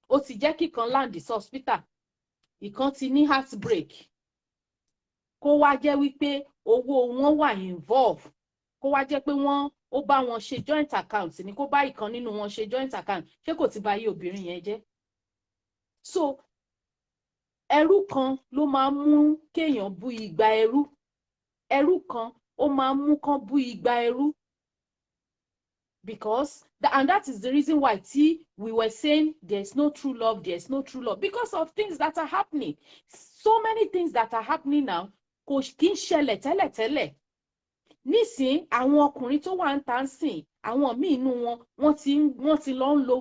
Ó ti jẹ́ kíkan land sí hospital. Ìkan ti ní heartbreak. Kó wá jẹ́ wípé owó wọn wà involve. Kó wá jẹ́ pé ó bá wọn ṣe joint account ni, kó bá ìkan nínú wọn ṣe joint account. Ṣé kò ti bá yí obìnrin yẹn jẹ́? So ẹrú kan ló máa ń mú kéèyàn bú igba ẹrú. Ẹrú kan ó máa ń mú kán bú igba ẹrú. Because and that is the reason why we were saying there's no true love, because of things that are happening. So many things that are happening now. Kò kí ń ṣẹlẹ̀ tẹ́lẹ̀tẹ́lẹ̀. Nísìn àwọn ọkùnrin tó wà ń tà ń sìn, àwọn míì inú wọn wọ́n ti lọ ń lo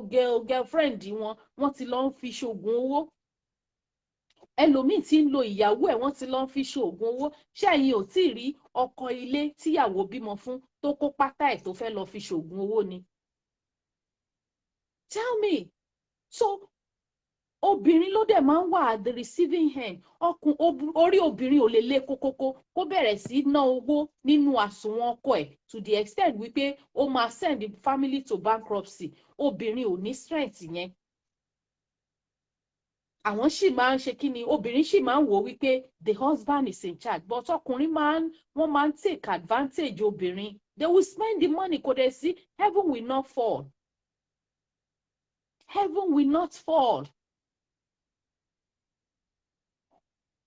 girlfriend wọn, wọ́n ti lọ ń fi ṣògùn owó. Ẹlòmíì tí ń lo ìyàwó ẹ̀, wọ́n ti lọ ń fi ṣògùn owó. Ṣé ẹ̀yin ò tí rí ọkọ ilé tíyàwó bímọ fún tó kó pátá ẹ̀ tó fẹ́ lọ fi ṣògùn owó ni? Tell me. So obìnrin ló dẹ̀ máa ń wà at the receiving end. Orí obìnrin ò lè lé kókókó kó bẹ̀rẹ̀ sí ná owó nínú àsùnwọ̀n ọkọ ẹ̀ to the extent wípé ó máa send the family to bankruptcy. Obìnrin ò ní strength yẹn. Àwọn sì máa ń ṣe kí ni, obìnrin sì máa ń wò wípé the husband is in charge, but ọkùnrin wọ́n máa ń take advantage obìnrin. They will spend the money, kò dẹ̀ sí, heaven will not fall. Heaven will not fall.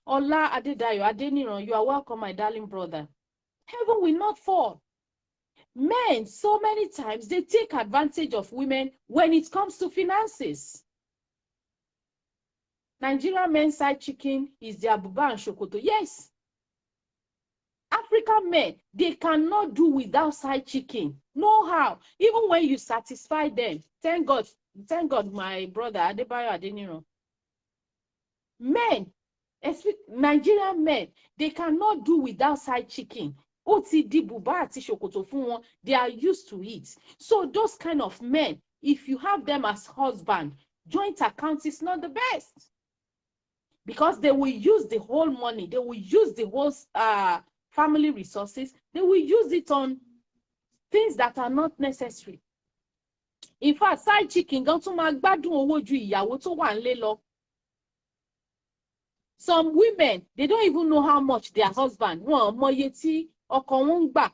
Ọlá Adédayọ̀ Adéníran, you are welcome, my darling brother. Heaven will not fall. Men, so many times, they take advantage of women when it comes to finances. Nigerian men's side chicken is their buba and shokoto. Yes. African men, they cannot do without side chicken. No how. Even when you satisfy them. Thank God, my brother Adebayo Adeniran. Men, Nigerian men, they cannot do without side chicken. Ó ti di buba àti ṣòkòtò fún wọn. They are used to it. So those kind of men, if you have them as husband, joint account is not the best. Because they will use the whole money. They will use the whole family resources. They will use it on things that are not necessary. In fact, side chicken gan tún máa gbádùn owó ju ìyàwó tó wà nílé lọ. Some women, they don't even know how much their husband, wọ́n mọye tí ọkọ wọn ń gbà.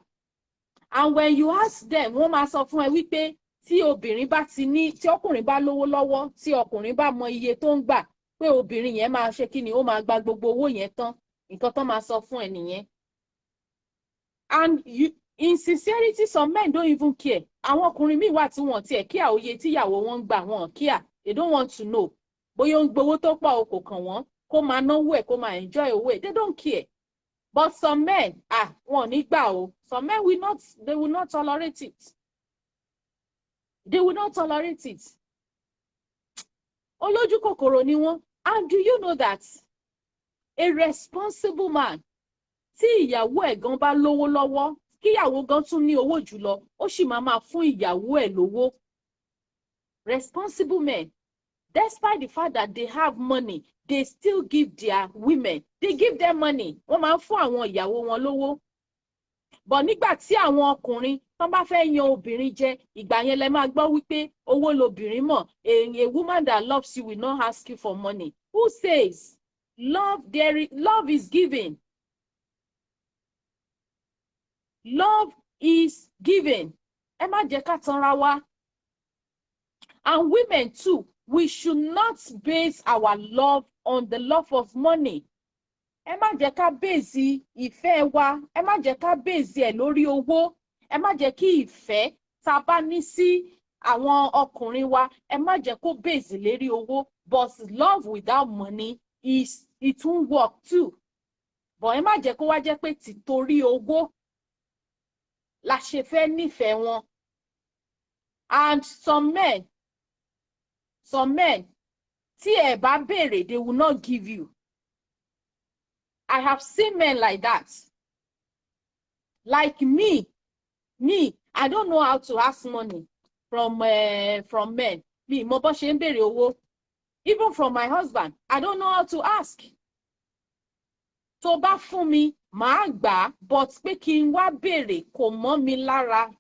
And when you ask them, wọ́n máa sọ fún ẹ wípé tí obìnrin bá ti ní, tí ọkùnrin bá lówó lọ́wọ́, tí ọkùnrin bá mọ iye tó ń gbà, pé obìnrin yẹn máa ṣe kí ni, ó máa gba gbogbo owó yẹn tán. Nǹkan tán máa sọ fún ẹ nìyẹn. And in sincerity, some men don't even care. Àwọn ọkùnrin míì wà tí wọ́n tiẹ̀ kíà oye tíyàwó wọn ń gbà, wọn kíà. They don't want to know. Bóyá ó ń gbowó tó pọ̀ o kò kàn wọ́n, kó máa náwó ẹ̀, kó máa enjoy owó ẹ̀. They don't care. But some men, wọn ò ní gbà o. Some men they will not tolerate it. They will not tolerate it. Olójú kòkòrò ni wọ́n. And do you know that a responsible man, tí ìyàwó ẹ̀ gan bá lówó lọ́wọ́, kí ìyàwó gan tún ní owó jùlọ, ó sì máa fún ìyàwó ẹ̀ lówó. Responsible men, despite the fact that they have money, they still give their women, they give them money. Wọ́n máa ń fún àwọn ìyàwó wọn lówó. But nígbà tí àwọn ọkùnrin tán bá fẹ́ yan obìnrin jẹ, ìgbà yẹn lẹ máa gbọ́ wípé owó lobìnrin mọ̀. A woman that loves you will not ask you for money. Who says love is giving? Love is giving. Ẹ má jẹ́ ká tanra wa. And women too, we should not base our love on the love of money. Ẹ má jẹ́ ká base ìfẹ́ wa, ẹ má jẹ́ ká base ẹ̀ lórí owó. Ẹ má jẹ́ kí ìfẹ́ tá bá ní sí àwọn ọkùnrin wa, ẹ má jẹ́ kó base lérí owó. But love without money it won't work too. But ẹ má jẹ́ kó wá jẹ́ pé títorí owó la ṣe fẹ́ nífẹ̀ẹ́ wọn. And some men, tí ẹ bá béèrè, they will not give you. I have seen men like that. Like me, I don't know how to ask money from men. Me, mo bó ṣe ń béèrè owó. Even from my husband, I don't know how to ask. Tó bá fún mi, màá gbà, but pé kí n wá béèrè kò mọ́ mi lára.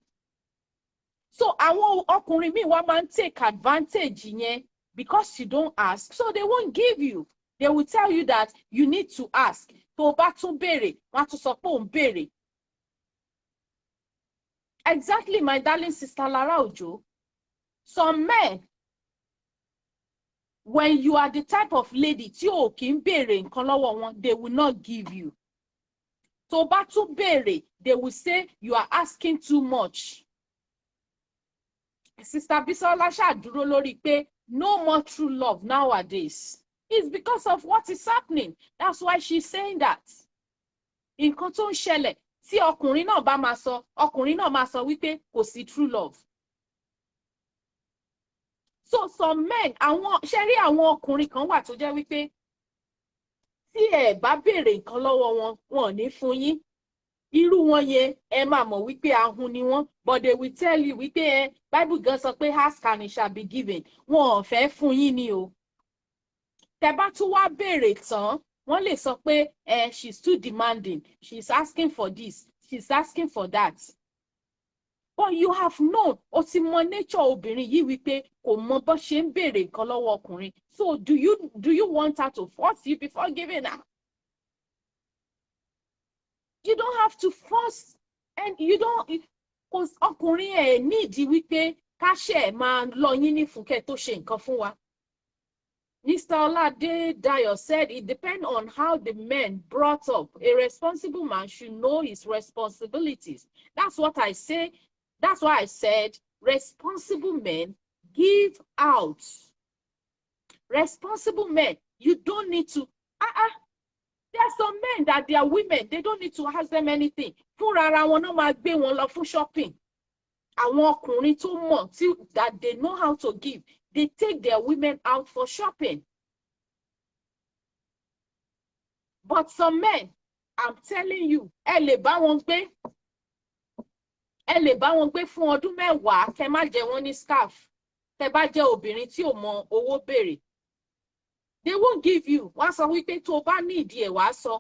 So àwọn ọkùnrin míì wá máa ń take advantage yẹn because you don't ask, so they won't give you. They will tell you that you need to ask. Tó bá tún béèrè, wọ́n á tún sọ pé ò ń béèrè. Exactly, my darling sister Lara Ojo. Some men, when you are the type of lady tí ò kí ń béèrè nǹkan lọ́wọ́ wọn, they will not give you. Tó bá tún béèrè, they will say you are asking too much. Sister Bisola ṣàdúró lórí pé no more true love nowadays. It's because of what is happening. That's why she's saying that. Nǹkan tó ń ṣẹlẹ̀ tí ọkùnrin náà bá máa sọ, ọkùnrin náà máa sọ wípé kò sí true love. So some men, ṣe rí àwọn ọkùnrin kan wà tó jẹ́ wípé tí ẹ bá béèrè nǹkan lọ́wọ́ wọn, wọn ò ní fún yín. Irú wọn yẹn ẹ máa mọ̀ wípé ahun ni wọ́n, but they will tell you wípé Bible gan sọ pé ask and it shall be given. Wọn ò fẹ́ fún yín ni o. Tẹ́ bá tún wá béèrè tán, wọ́n lè sọ pé she's too demanding, she's asking for this, she's asking for that. But you have known, o ti mọ nature obìnrin yìí wípé kò mọ bó ṣe ń béèrè nǹkan lọ́wọ́ ọkùnrin. So do you want her to force you before giving her? You don't have to force, and you don't, because ọkùnrin ẹ̀ nídìí wípé káṣẹ̀ máa lọ yín ní fúnkẹ́ tó ṣe nǹkan fún wa. Mr. Olade Dayo said it depends on how the men brought up. A responsible man should know his responsibilities. That's what I say. That's why I said responsible men give out. Responsible men, you don't need to. There are some men that they are women, they don't need to ask them anything. Fúnra ara wọn náà máa gbé wọn lọ fún shopping. Àwọn ọkùnrin tó mọ̀ that they know how to give, they take their women out for shopping. But some men, I'm telling you, ẹ lè bá wọn gbé fún ọdún mẹ́wàá, kẹ́ má jẹ wọ́n ní scarf. Tẹ́ bá jẹ́ obìnrin tí ò mọ owó béèrè. They won't give you. Wọ́n sọ wípé tó bá ní ìdí ẹ̀ wá sọ.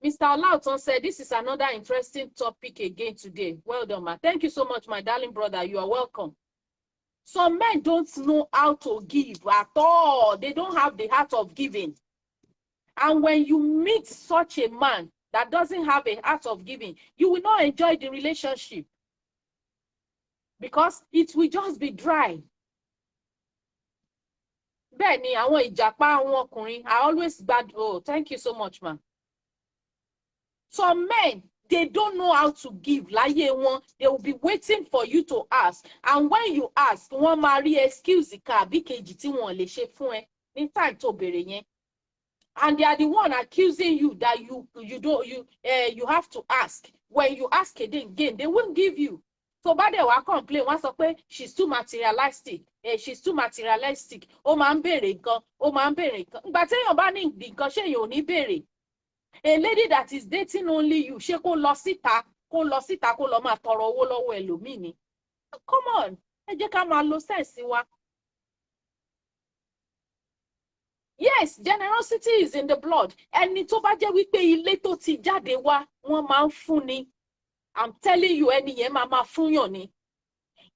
Mr. Olauton said, this is another interesting topic again today. Well done, ma. Thank you so much, my darling brother. You are welcome. Some men don't know how to give at all. They don't have the heart of giving. And when you meet such a man, that doesn't have a heart of giving, you will not enjoy the relationship because it will just be dry. Bẹ́ẹ̀ ni àwọn ìjàpá àwọn ọkùnrin, I always bad. Oh, thank you so much, man. Some men, they don't know how to give. Láyé wọn, they will be waiting for you to ask. And when you ask, wọ́n máa rí excuse kan àbí kejì tí wọ́n lè ṣe fún ẹ ní time tó béèrè yẹn. And they are the one accusing you that you have to ask. When you ask again, they won't give you. So bá dẹ̀ wá complain, wọ́n sọ pé she's too materialistic. She's too materialistic. Ó máa ń béèrè nǹkan, ó máa ń béèrè nǹkan. Ìgbà téèyàn bá ní nǹkan ṣé èèyàn ò ní béèrè. A lady that is dating only you, ṣé kó lọ síta kó lọ máa tọrọ owó lọ́wọ́ ẹlòmíì ni. Come on, ẹ jẹ́ ká máa lo sense wa. Yes, generosity is in the blood. Ẹni tó bá jẹ́ wípé ilé tó ti jáde wá, wọ́n máa ń fún ni. I'm telling you, ẹni yẹn máa fún yàn ni.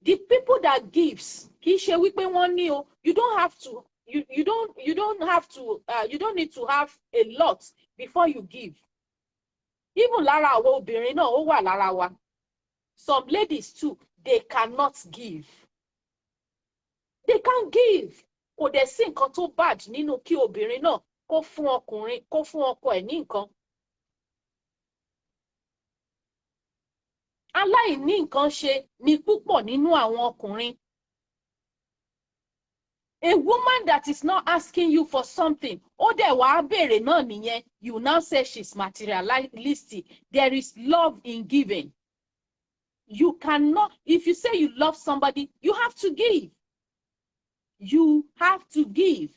The people that gives, kì í ṣe wípé wọ́n ní o. You don't have to. You don't have to. You don't need to have a lot before you give. Even lára àwọn obìnrin náà ó wà lára wa. Some ladies too, they cannot give. They can't give. Kò dẹ̀ sí nǹkan tó bad nínú kí obìnrin náà kó fún ọkùnrin, kó fún ọkọ ẹ̀ ní nǹkan. Aláìní nǹkan ṣe ni púpọ̀ nínú àwọn ọkùnrin. A woman that is not asking you for something, ó dẹ̀ wá béèrè náà nìyẹn, you now say she's materialistic. There is love in giving. You cannot, if you say you love somebody, you have to give. You have to give.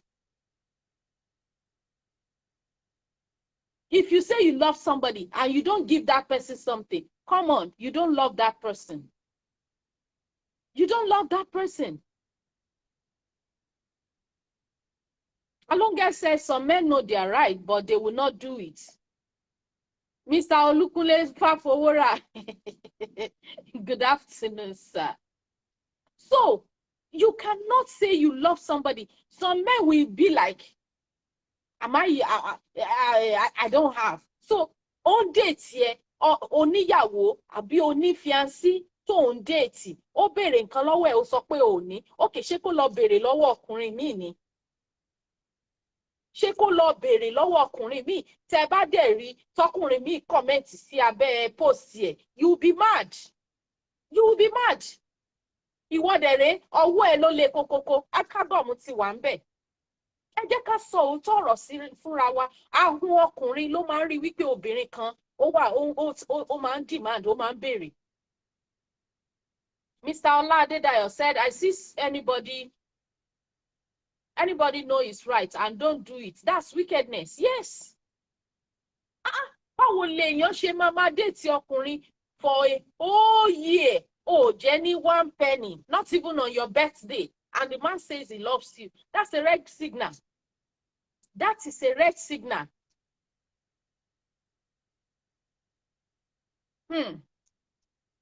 If you say you love somebody and you don't give that person something, come on, you don't love that person. You don't love that person. Alonga says some men know they are right, but they will not do it. Mr. Olukunle Fafowora. Good afternoon, sir. So, you cannot say you love somebody. Some men will be like, I don't have. So, on dates here, oníyàwó àbí onífiancé tó ń date, ó béèrè nǹkan lọ́wọ́ ẹ̀, ó sọ pé ò ní. Okay, ṣé kó lọ béèrè lọ́wọ́ ọkùnrin míì ni? Ṣé kó lọ béèrè lọ́wọ́ ọkùnrin míì? Tẹ́ bá dẹ̀ rí tọkùnrin míì comment sí abẹ́ post ẹ̀, you will be mad. You will be mad. Ìwọ dẹ̀ rèé, ọwọ́ ẹ ló le kókókó, akágọ̀mù ti wà ń bẹ̀. Ẹ jẹ́ ká sọ òótọ́ ọ̀rọ̀ fúnra wa. Ahun ọkùnrin ló máa ń rí wípé obìnrin kan ó máa ń demand, ó máa ń béèrè. Mr. Ola Adedayo said, I see anybody know is right and don't do it. That's wickedness. Yes. Báwo lèèyàn ṣe máa date ọkùnrin for a whole year? Oh, Jenny, 1 penny, not even on your birthday. And the man says he loves you. That's a red signal. That is a red signal.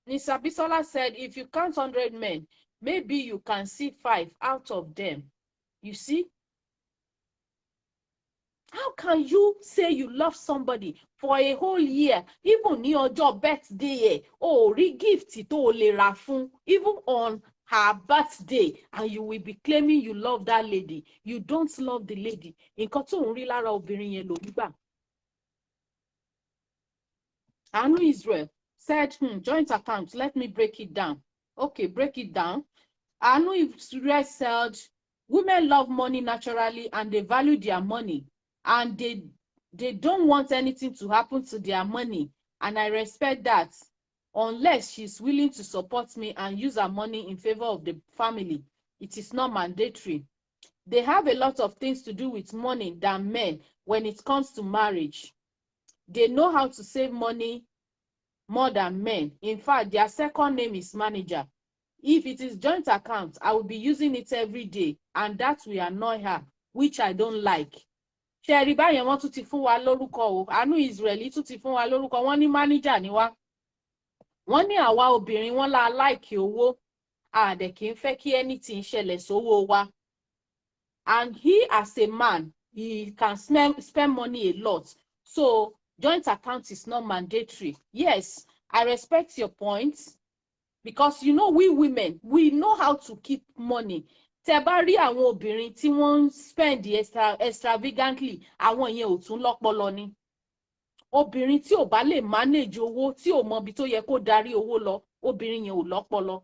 Nisa Bisola said, if you count 100 men, maybe you can see 5 out of them. You see? How can you say you love somebody for a whole year, even ní ọjọ́ birthday, rí gift tó lè rà fún, even on her birthday, and you will be claiming you love that lady? You don't love the lady. Nǹkan tó ń rí lára obìnrin yẹn ló ń gbà. Anu Israel said, joint account, let me break it down. Okay, break it down. Anu Israel said, women love money naturally and they value their money. And they don't want anything to happen to their money. And I respect that. Unless she's willing to support me and use her money in favor of the family, it is not mandatory. They have a lot of things to do with money than men when it comes to marriage. They know how to save money more than men. In fact, their second name is manager. If it is joint account, I will be using it every day, and that will annoy her, which I don't like. Ṣẹ̀rí báyẹn wọ́n tún ti fún wa lórúkọ o. Anu Israeli tún ti fún wa lórúkọ. Wọ́n ní manager ni wá. Wọ́n ní àwa obìnrin wọ́n la like owó. A dẹ̀ kì í fẹ́ kí anything ṣẹlẹ̀ sówó wa. And he as a man, he can spend money a lot. So joint account is not mandatory. Yes, I respect your point, because you know we women, we know how to keep money. Tẹ́ bá rí àwọn obìnrin tí wọ́n spend extravagantly, àwọn yẹn ò tún lọ́pọlọ ni. Obìnrin tí ò bá lè manage owó, tí ò mọ ibi tó yẹ kó darí owó lọ, obìnrin yẹn ò lọ́pọlọ.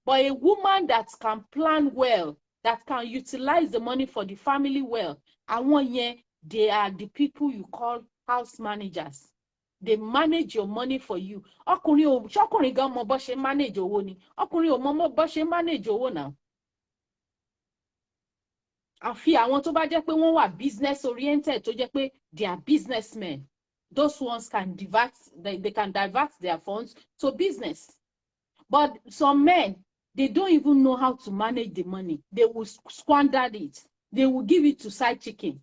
But a woman that can plan well, that can utilize the money for the family well, àwọn yẹn, they are the people you call house managers. They manage your money for you. Ọkùnrin gan mọ bó ṣe manage owó ni. Ọkùnrin ò mọ bó ṣe manage owó náà. Àfi àwọn tó bá jẹ́ pé wọ́n wà business oriented, tó jẹ́ pé they are businessmen. Those ones can divert, they can divert their funds to business. But some men, they don't even know how to manage the money. They will squander it. They will give it to side chicken.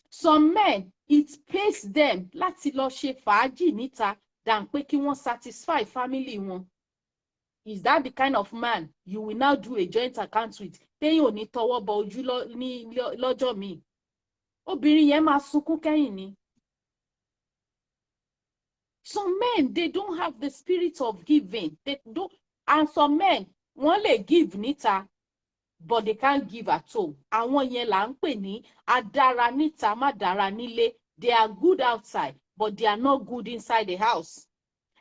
Some men, it pays them láti lọ ṣe fàájì níta than pé kí wọ́n satisfy family wọn. Is that the kind of man you will now do a joint account with? Téyìn ò ní tọwọ́ bọ ojú lọ́jọ́ mi. Obìnrin yẹn máa sunkún kẹ́yìn ni. Some men, they don't have the spirit of giving. They don't, and some men, wọ́n lè give níta, but they can't give at home. Àwọn yẹn là ń pè ní adára níta má dára nílé. They are good outside, but they are not good inside the house.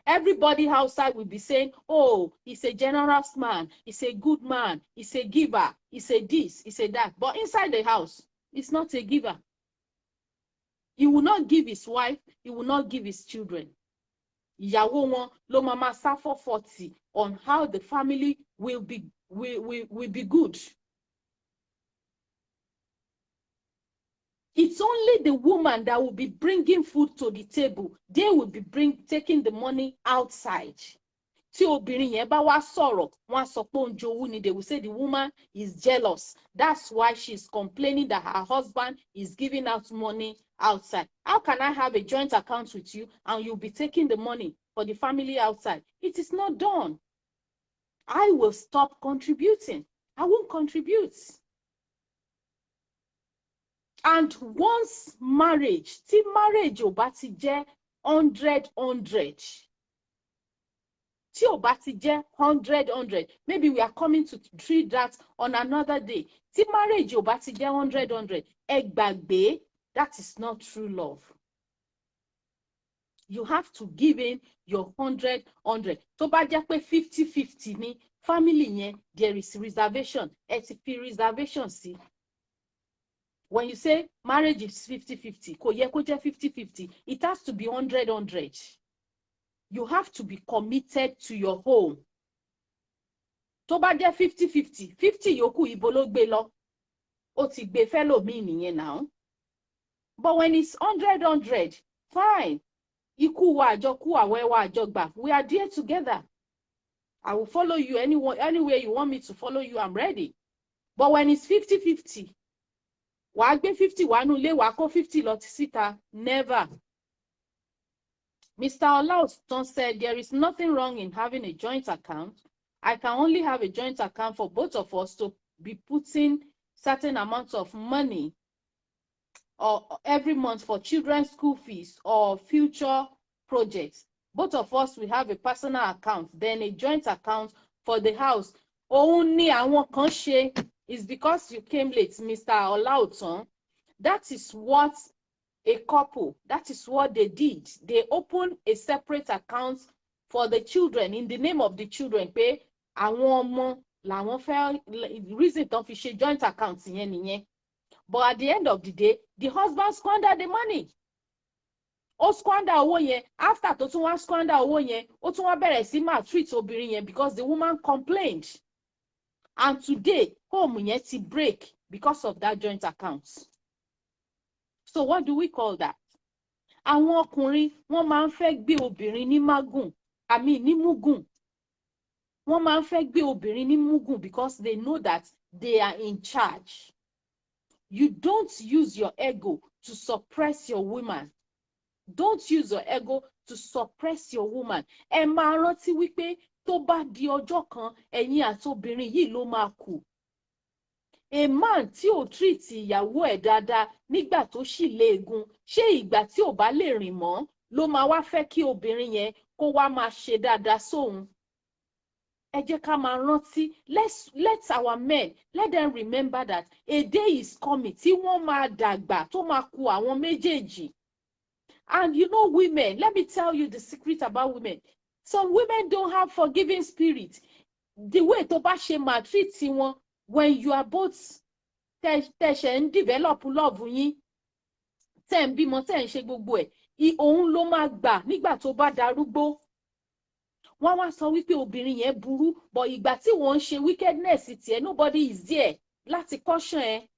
Everybody outside will be saying, oh, he's a generous man, he's a good man, he's a giver, he's a this, he's a that. But inside the house, he's not a giver. He will not give his wife, he will not give his children. Ìyàwó wọn ló máa máa suffer 40 on how the family will be good. It's only the woman that will be bringing food to the table. They will be taking the money outside. Tí obìnrin yẹn bá wá sọ̀rọ̀, wọ́n sọ pé ó ń jowú ni. They will say the woman is jealous. That's why she's complaining that her husband is giving out money outside. How can I have a joint account with you and you'll be taking the money for the family outside? It is not done. I will stop contributing. I won't contribute. And once marriage, tí marriage ò bá ti jẹ́ 100, tí ò bá ti jẹ́ 100, maybe we are coming to treat that on another day. Tí marriage ò bá ti jẹ́ 100, ẹ gbàgbé, that is not true love. You have to give in your 100. Tó bá jẹ́ pé 50-50 ni family yẹn, there is reservation. Ẹ ti fi reservation sí. When you say marriage is 50-50, kò yẹ kó jẹ́ 50-50. It has to be 100. You have to be committed to your home. Tó bá jẹ́ 50-50, 50 yòókù ibo ló gbé lọ. Ó ti gbé fẹ́lòmíì nìyẹn now. But when it's 100, fine. Ikú wa àjọkú, àwẹ̀ wa àjọgbà. We are there together. I will follow you anywhere you want me to follow you. I'm ready. But when it's 50-50, wàá gbé 50 wá nú ilé, wàá kó 50 lọ síta. Never. Mr. Olautan said there is nothing wrong in having a joint account. I can only have a joint account for both of us to be putting certain amounts of money or every month for children's school fees or future projects. Both of us will have a personal account, then a joint account for the house. Òun ni àwọn kan ṣe. Is because you came late, Mr. Olautan. That is what a couple, that is what they did. They opened a separate account for the children in the name of the children. Pé àwọn ọmọ làwọn fẹ́, reason tán fi ṣe joint account yẹn nìyẹn. But at the end of the day, the husband squandered the money. Ó squander owó yẹn. After tó tún wá squander owó yẹn, ó tún wá bẹ̀rẹ̀ sí maltreat obìnrin yẹn because the woman complained. And today, home yẹn ti break because of that joint account. So what do we call that? Àwọn ọkùnrin wọ́n máa ń fẹ́ gbé obìnrin ní mágùn, ní múgùn. Wọ́n máa ń fẹ́ gbé obìnrin ní múgùn because they know that they are in charge. You don't use your ego to suppress your woman. Don't use your ego to suppress your woman. Ẹ máa rántí wípé tó bá di ọjọ́ kan, ẹ̀yin àti obìnrin yìí ló máa kù. a man tí ò treat ìyàwó ẹ̀ dáadáa nígbà tó ṣì léegun, ṣé ìgbà tí ò bá lè rìn mọ́ ló máa wá fẹ́ kí obìnrin yẹn kó wá máa ṣe dáadáa sóun? Ẹ jẹ́ ká máa rántí, let our men, let them remember that a day is coming tí wọ́n máa dàgbà tó máa kù àwọn méjèèjì. And you know women, let me tell you the secret about women. Some women don't have forgiving spirit. The way tó bá ṣe maltreat wọn when you are both tẹ̀ṣẹ̀ ń develop love yín, tẹ̀ ń bímọ, tẹ̀ ń ṣe gbogbo ẹ̀, òun ló máa gbà nígbà tó bá darúgbó. Wọ́n wá sọ wípé obìnrin yẹn burú, but ìgbà tí wọ́n ń ṣe wickedness tiẹ̀, nobody is there láti caution ẹ.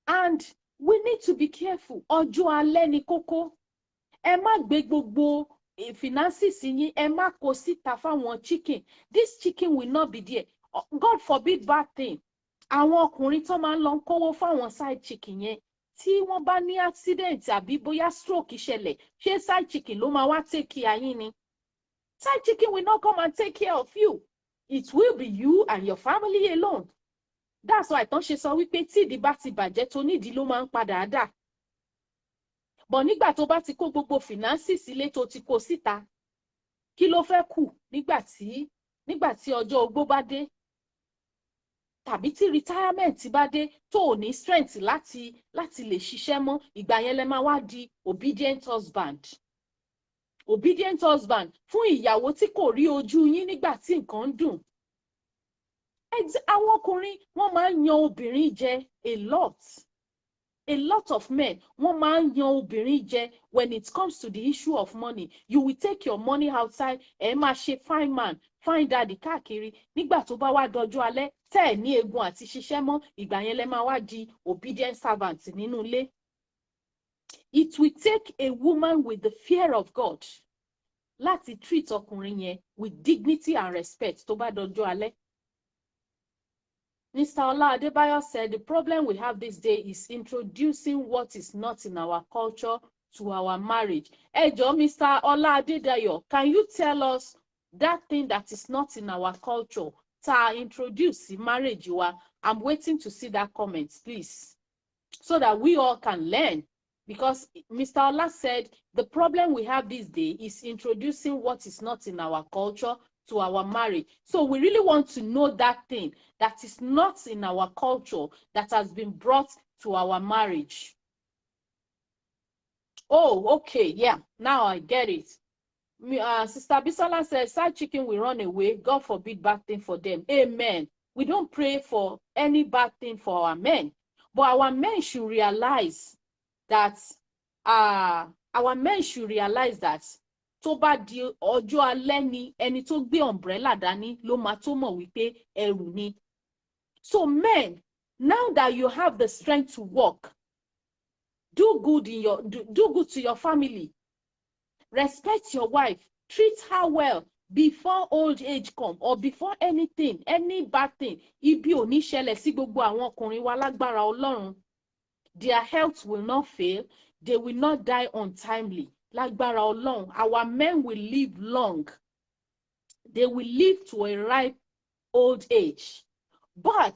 And we need to be careful. Ọjọ́ alẹ́ ni kókó. Ẹ má gbé gbogbo finances yín, ẹ má kó síta fáwọn chicken. This chicken will not be there. God forbid bad thing. Àwọn ọkùnrin tó máa ń lọ kówó fáwọn side chicken yẹn, tí wọ́n bá ní accident àbí bóyá stroke ṣẹlẹ̀, ṣé side chicken ló máa wá take care yín ni? Side chicken will not come and take care of you. It will be you and your family alone. That's why tán ṣe sọ wípé tí ìdí bá ti bàjẹ́ tó nídìí ló máa ń padà dà. But nígbà tó bá ti kó gbogbo finances sílé tó ti kó síta, kí ló fẹ́ kù nígbà tí ọjọ́ ogbó bá dé? Tàbí tí retirement bá dé tó ò ní strength láti lè ṣiṣẹ́ mọ́, ìgbà yẹn lẹ máa wá di obedient husband. Obedient husband fún ìyàwó tí kò rí ojú yín nígbà tí nǹkan ń dùn. Àwọn ọkùnrin wọ́n máa ń yan obìnrin jẹ a lot. A lot of men wọ́n máa ń yan obìnrin jẹ when it comes to the issue of money. You will take your money outside, ẹ máa ṣe fine man, fine daddy káàkiri. Nígbà tó bá wá dọjọ́ alẹ́, tẹ́ ẹ̀ ní egun àti ṣiṣẹ́ mọ́, ìgbà yẹn lẹ máa wá di obedient servant nínú ilé. It will take a woman with the fear of God láti treat ọkùnrin yẹn with dignity and respect tó bá dọjọ́ alẹ́. Mr. Ola Adebayo said the problem we have this day is introducing what is not in our culture to our marriage. Ẹ jọ̀ọ́, Mr. Ola Adedayo, can you tell us that thing that is not in our culture tá introduce marriage wa? I'm waiting to see that comment, please, so that we all can learn. Because Mr. Ola said the problem we have this day is introducing what is not in our culture to our marriage. So we really want to know that thing that is not in our culture that has been brought to our marriage. Oh, okay, yeah, now I get it. Sister Bisola says, side chicken will run away. God forbid bad thing for them. Amen. We don't pray for any bad thing for our men, but our men should realize that tó bá di ọjọ́ alẹ́ ni ẹni tó gbé umbrella dání ló máa tó mọ̀ wípé ẹrù ni. So men, now that you have the strength to work, do good to your family. Respect your wife. Treat her well before old age come or before anything, any bad thing. Ibi ò ní ṣẹlẹ̀ sí gbogbo àwọn ọkùnrin wa lágbára Ọlọ́run. Their health will not fail. They will not die untimely. Lágbára Ọlọ́run, our men will live long. They will live to a ripe old age. But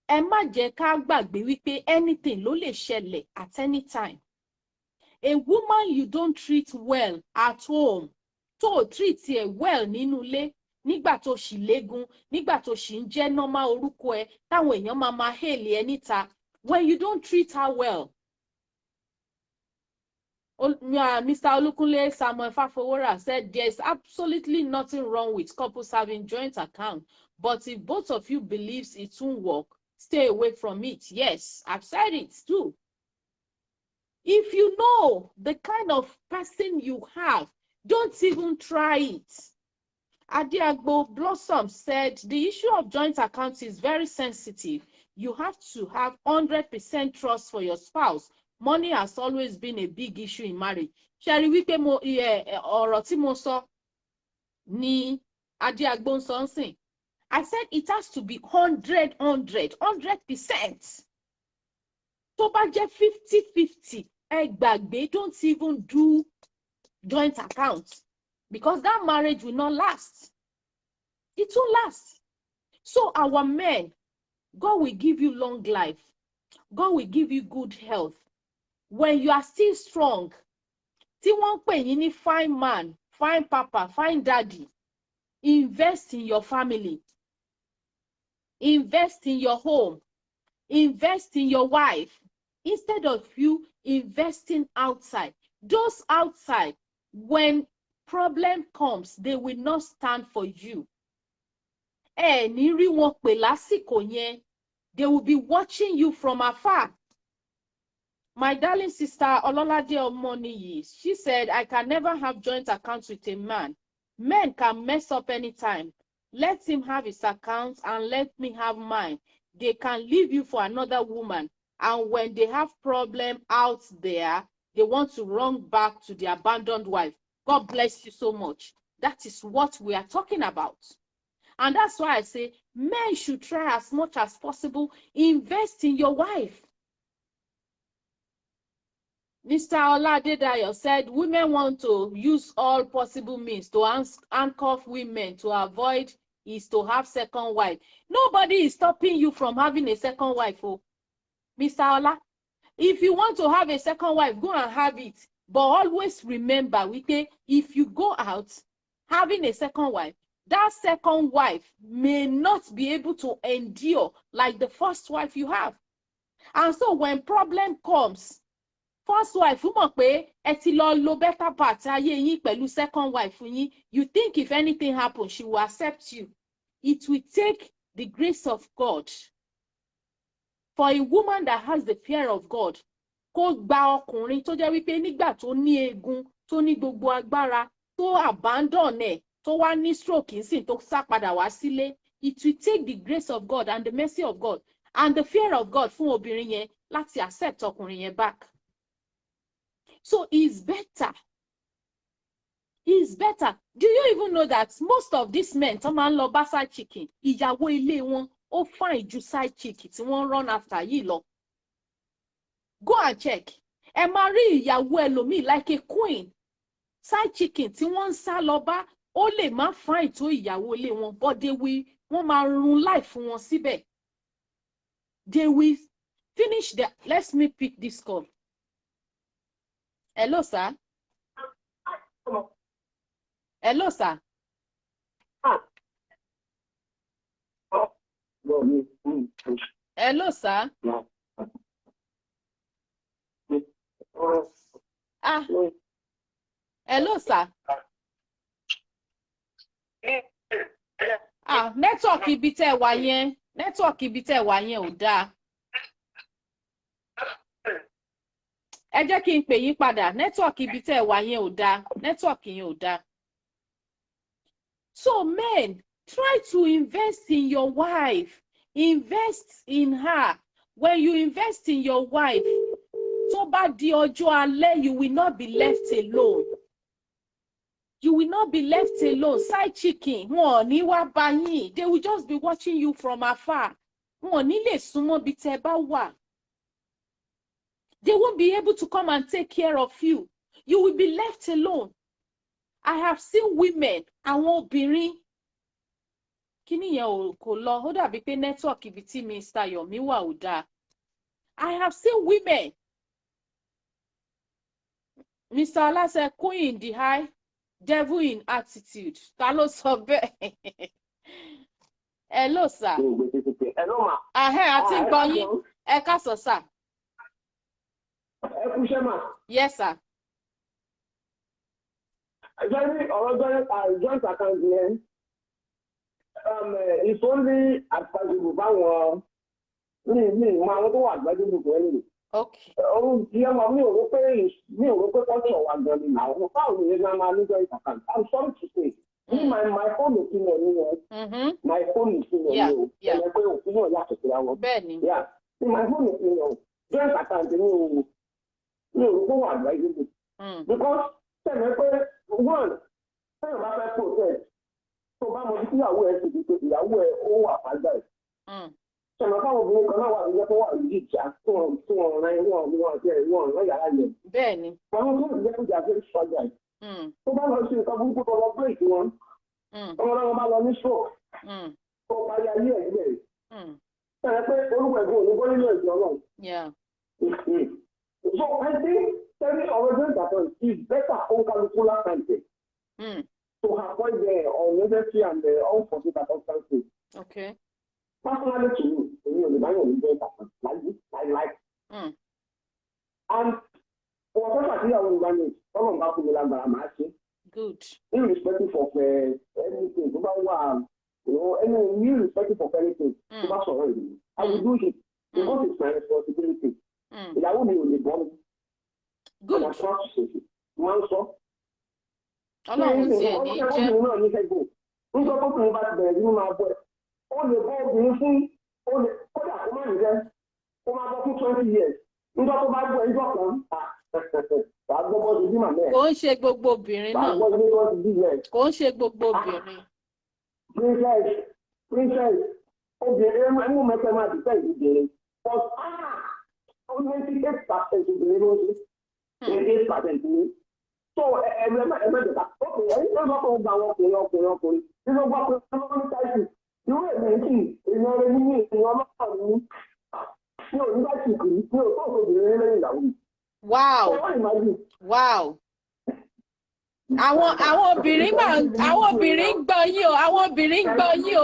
ẹ má jẹ́ ká gbàgbé wípé anything ló lè ṣẹlẹ̀ at any time. A woman you don't treat well at home, tó treat ẹ well nínú ilé, nígbà tó ṣì légun, nígbà tó ṣì ń jẹ́ normal orúkọ ẹ, táwọn èèyàn máa hail ẹ níta, when you don't treat her well. Mr. Olukunle Samuel Fafowora said there is absolutely nothing wrong with couples having joint account, but if both of you believes it won't work, stay away from it. Yes, I've said it too. If you know the kind of person you have, don't even try it. Adiagbo Blossom said the issue of joint accounts is very sensitive. You have to have 100% trust for your spouse. Money has always been a big issue in marriage. Ṣé rí wípé ọ̀rọ̀ tí mo sọ ní Adiagbo ń sọ ń sìn. I said it has to be 100%. Tó bá jẹ́ 50-50, ẹ gbàgbé, don't even do joint accounts, because that marriage will not last. It won't last. So our men, God will give you long life. God will give you good health. When you are still strong, tí wọ́n ń pè yín ní fine man, fine papa, fine daddy, invest in your family. Invest in your home. Invest in your wife. Instead of you investing outside. Those outside, when problem comes, they will not stand for you. Ní rí wọn pè lásìkò yẹn. They will be watching you from afar. My darling sister Ololade Omoniyi, she said, I can never have joint accounts with a man. Men can mess up anytime. Let him have his account and let me have mine. They can leave you for another woman. And when they have problem out there, they want to run back to the abandoned wife. God bless you so much. That is what we are talking about. And that's why I say men should try as much as possible, invest in your wife. Mr. Oladedayo said women want to use all possible means to handcuff women to avoid is to have second wife. Nobody is stopping you from having a second wife. Oh, Mr. Ola, if you want to have a second wife, go and have it. But always remember, Wike, if you go out having a second wife, that second wife may not be able to endure like the first wife you have. And so when problem comes, first wife mọ̀ pé ẹ ti lọ lo better part ayé yín pẹ̀lú second wife yín, you think if anything happens she will accept you. It will take the grace of God for a woman that has the fear of God kó gba ọkùnrin tó jẹ́ wípé nígbà tó ní egun tó ní gbogbo agbára tó abandon ẹ̀ tó wá ní stroke nsìn tó sá padà wá sílé. It will take the grace of God and the mercy of God and the fear of God fún obìnrin yẹn láti accept ọkùnrin yẹn back. So it's better. It's better. Do you even know that most of these men, tó máa ń lọ bá side chicken, ìyàwó ilé wọn ó fine ju side chicken tí wọ́n run after yìí lọ. Go and check. Ẹ máa rí ìyàwó ẹlòmíì like a queen. Side chicken tí wọ́n ń sá lọ bá ó lè má fine tó ìyàwó ilé wọn, but wọ́n máa run life wọn síbẹ̀. They will finish their. Let me pick this call. Hello, sir. Hello, sir. Hello, sir. Hello, sir. Network ibi tẹ́ wà yẹn. Network ibi tẹ́ wà yẹn ò dáa. Ẹ jẹ́ kí n pè yín padà. Network ibi tẹ́ wà yẹn ò dáa. Network yẹn ò dáa. So men, try to invest in your wife. Invest in her. When you invest in your wife, tó bá di ọjọ́ alẹ́, you will not be left alone. You will not be left alone. Side chicken, wọn ò ní wá bá yín. They will just be watching you from afar. Wọn ò ní lè súnmọ́ bí tẹ́ bá wà. They won't be able to come and take care of you. You will be left alone. I have seen women, àwọn obìnrin. Kíni yẹn kò lọ, ó dàbí pé network ibi tí Mr. Yomi wà ò dáa. I have seen women. Mr. Ola said, queen in the high, devil in attitude. Ta ló sọ bẹ́ẹ̀? Hello, sir. Hello, ma. Àti ń gbọ́ yín. Ẹ káàsán, sir. Ẹ kú iṣẹ́, ma. Yes, sir. Very joint account yẹn. It's only advisable báwọn mi àwọn tó wà advisable fún ẹni. Okay. Ohun tí ẹ máa mi ò rò pé culture wa gan ni náà. Báwo ni ẹ máa ní joint account? I'm sorry to say. My own opinion ni wọn. My own opinion ni o. Ẹ̀yẹ pé opinion yàtọ̀ síra wọn. Bẹ́ẹ̀ni. Yeah. My own opinion, joint account ni o rò pé wà advisable. Because tẹ̀lé pé one tẹ̀lé bá fẹ́ protect tó bá mọ bí ìyàwó ẹ̀ ti di pé ìyàwó ẹ̀ ó wà fàgbà ẹ̀. Ṣẹ̀nà káwọn obìnrin kan náà wà níjẹ́ tó wà ní ìjà tí wọ́n rán wọ́n yàrá yẹn. Bẹ́ẹ̀ni. Wọ́n tó ń jẹ́ kó jà fẹ́ fàgbà ẹ̀. Tó bá lọ sí nǹkan burúkú tó lọ break wọn. Ọmọ náà bá lọ ní stroke. tó parí ayé ẹ̀ níbẹ̀ ṣẹlẹ̀ pé orúkọ ẹ̀gbọ́n ò ní bọ́ nínú ẹ̀sìn ọlọ́run. So I think tẹ́lẹ̀ ọ̀rọ̀ tó ń dàtọ̀ is better kó kálukú lákàntẹ̀ to avoid the unnecessary and the unforeseen circumstances. Okay. Personally to me, èmi ò lè máa yàn ní bẹ́ẹ̀ kàkà like. And whatever tí àwọn ìgbà ní ọlọ́run bá fún mi lágbára máa ṣe. Good. Irrespective of anything tó bá wà irrespective of anything tó bá sọ̀rọ̀ ìlú. I will do it because it's my responsibility. Ìyàwó mi ò lè bọ́ mi. Good. Ọ̀nà tó ṣe máa ń sọ. Ọlọ́run ti ẹ̀ ní jẹ́. Ọkùnrin náà ní fẹ́gbọ̀n. Nígbà tó kùnrin bá ti bẹ̀rẹ̀ nínú máa bọ̀ ẹ̀. Ó lè bọ́ obìnrin fún kódà kó má nìyẹn. Ó máa bọ́ fún 20 years. Nígbà tó bá gbọ́ ẹjọ́ kan, wà á gbọ́gbọ́ ti bí màmá ẹ̀. Kò ń ṣe gbogbo obìnrin náà. Kò ń ṣe gbogbo obìnrin. Princess, obìnrin mú mẹ́fẹ́ máa dìtẹ́ ìdíje. But only 8% obìnrin ló ń ṣe. 8% ní. So ẹ̀mẹ́jọba, ẹ̀yìn tó bá kọ́ gba àwọn ọkùnrin. Nínú gbọ́ pé wọ́n ní táìsì, irú èmi kì èèyàn rẹ̀ nínú èèyàn ọlọ́pàá ní ò ní táìsì kì í ní òtó obìnrin lẹ́yìn ìyàwó. Wow. Wow. Àwọn obìnrin ń gbọ́ yín o, àwọn obìnrin ń gbọ́ yín o.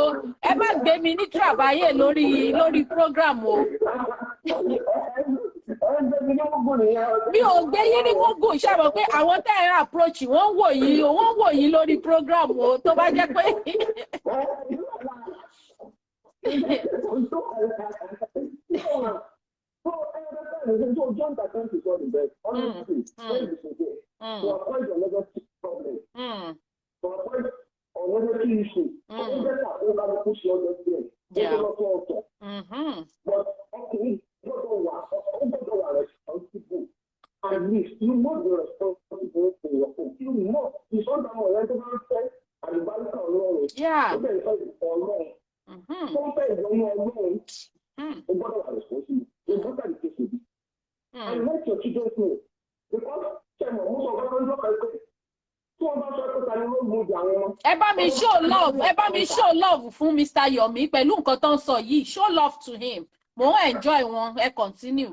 Ẹ má gbé mi ní tìràbáyé lórí program o. Mi ò gbé yín ní Google ṣàbọ̀ pé àwọn tẹ́ ẹ̀ approach wọ́n wò yín lórí program o tó bá jẹ́ pé. At least you must be responsible for your own. You must. It's not that one. Let them say, and the Bible can roll it. Yeah. Sometimes it's alone. Sometimes when you're alone, you got to be responsible. You got to be capable. And let your children know. Because most of them don't know. Ẹ bá mi show love fún Mr. Yomi pẹ̀lú nǹkan tó ń sọ yìí. Show love to him. Mo ń enjoy wọn. Ẹ continue.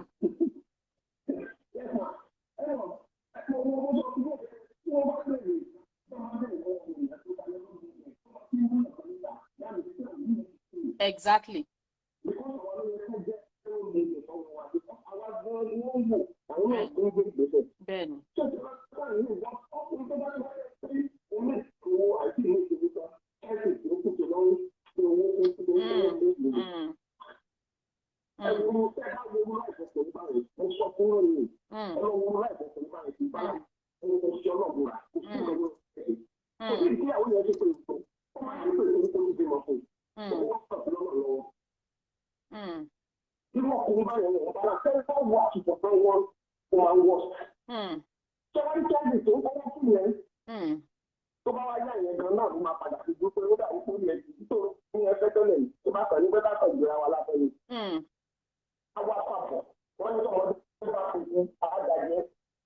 Exactly. Bẹ́ẹ̀ni. tó bá wá yá ìyẹn gan náà ló máa padà fi dúró pé ó dà wípé ó yẹ kí tó ní ẹsẹ̀ tẹ́lẹ̀ yìí tó bá kàn ní pẹ́ká kan ìgbéra wa lábẹ́ yìí. àwa papọ̀ wọ́n ní sọ̀rọ̀ tó bá fi fún àádájẹ́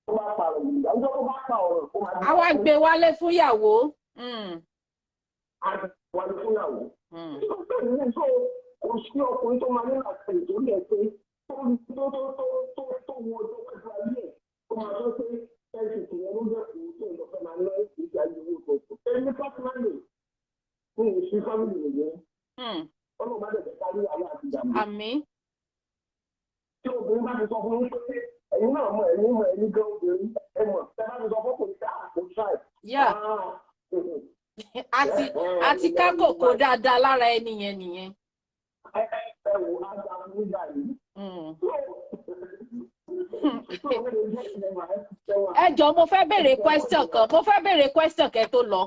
tó bá pa ọ̀rọ̀ yìí àwùjọ tó bá pa ọ̀rọ̀ tó máa. àwa gbé wálé fúnyàwó. wálé fúnyàwó. kò sí ọkùnrin tó máa ní àti ìtòrí ẹ̀ pé tó wọ ọjọ́ pẹ̀lú ayé ẹ̀ tó máa sọ pé ẹ̀sìn tìyẹn ló jẹ́ kó tó ìlọ́fẹ́ máa ná ìgbà ìyẹ̀wò ìkọ̀kọ̀. ẹni pásítọ̀lì fún ìṣí fámìlì nìyẹn. ọlọ́run bá dẹ̀ kárí ayé àti ìdààmú. àmín. tí obìnrin bá ti sọ fún yín pé ẹ̀yin náà mọ̀ ẹ̀yin gan obìnrin ẹ mọ̀ tẹ́ bá ti sọ fún kò ní ká àpò ṣáì. àti kákòkò dáadáa lára ẹni yẹn nìyẹn. ẹ wò á gba nígbà yìí. ẹ jọ̀ọ́ mo fẹ́ béèrè question kẹ́ tó lọ.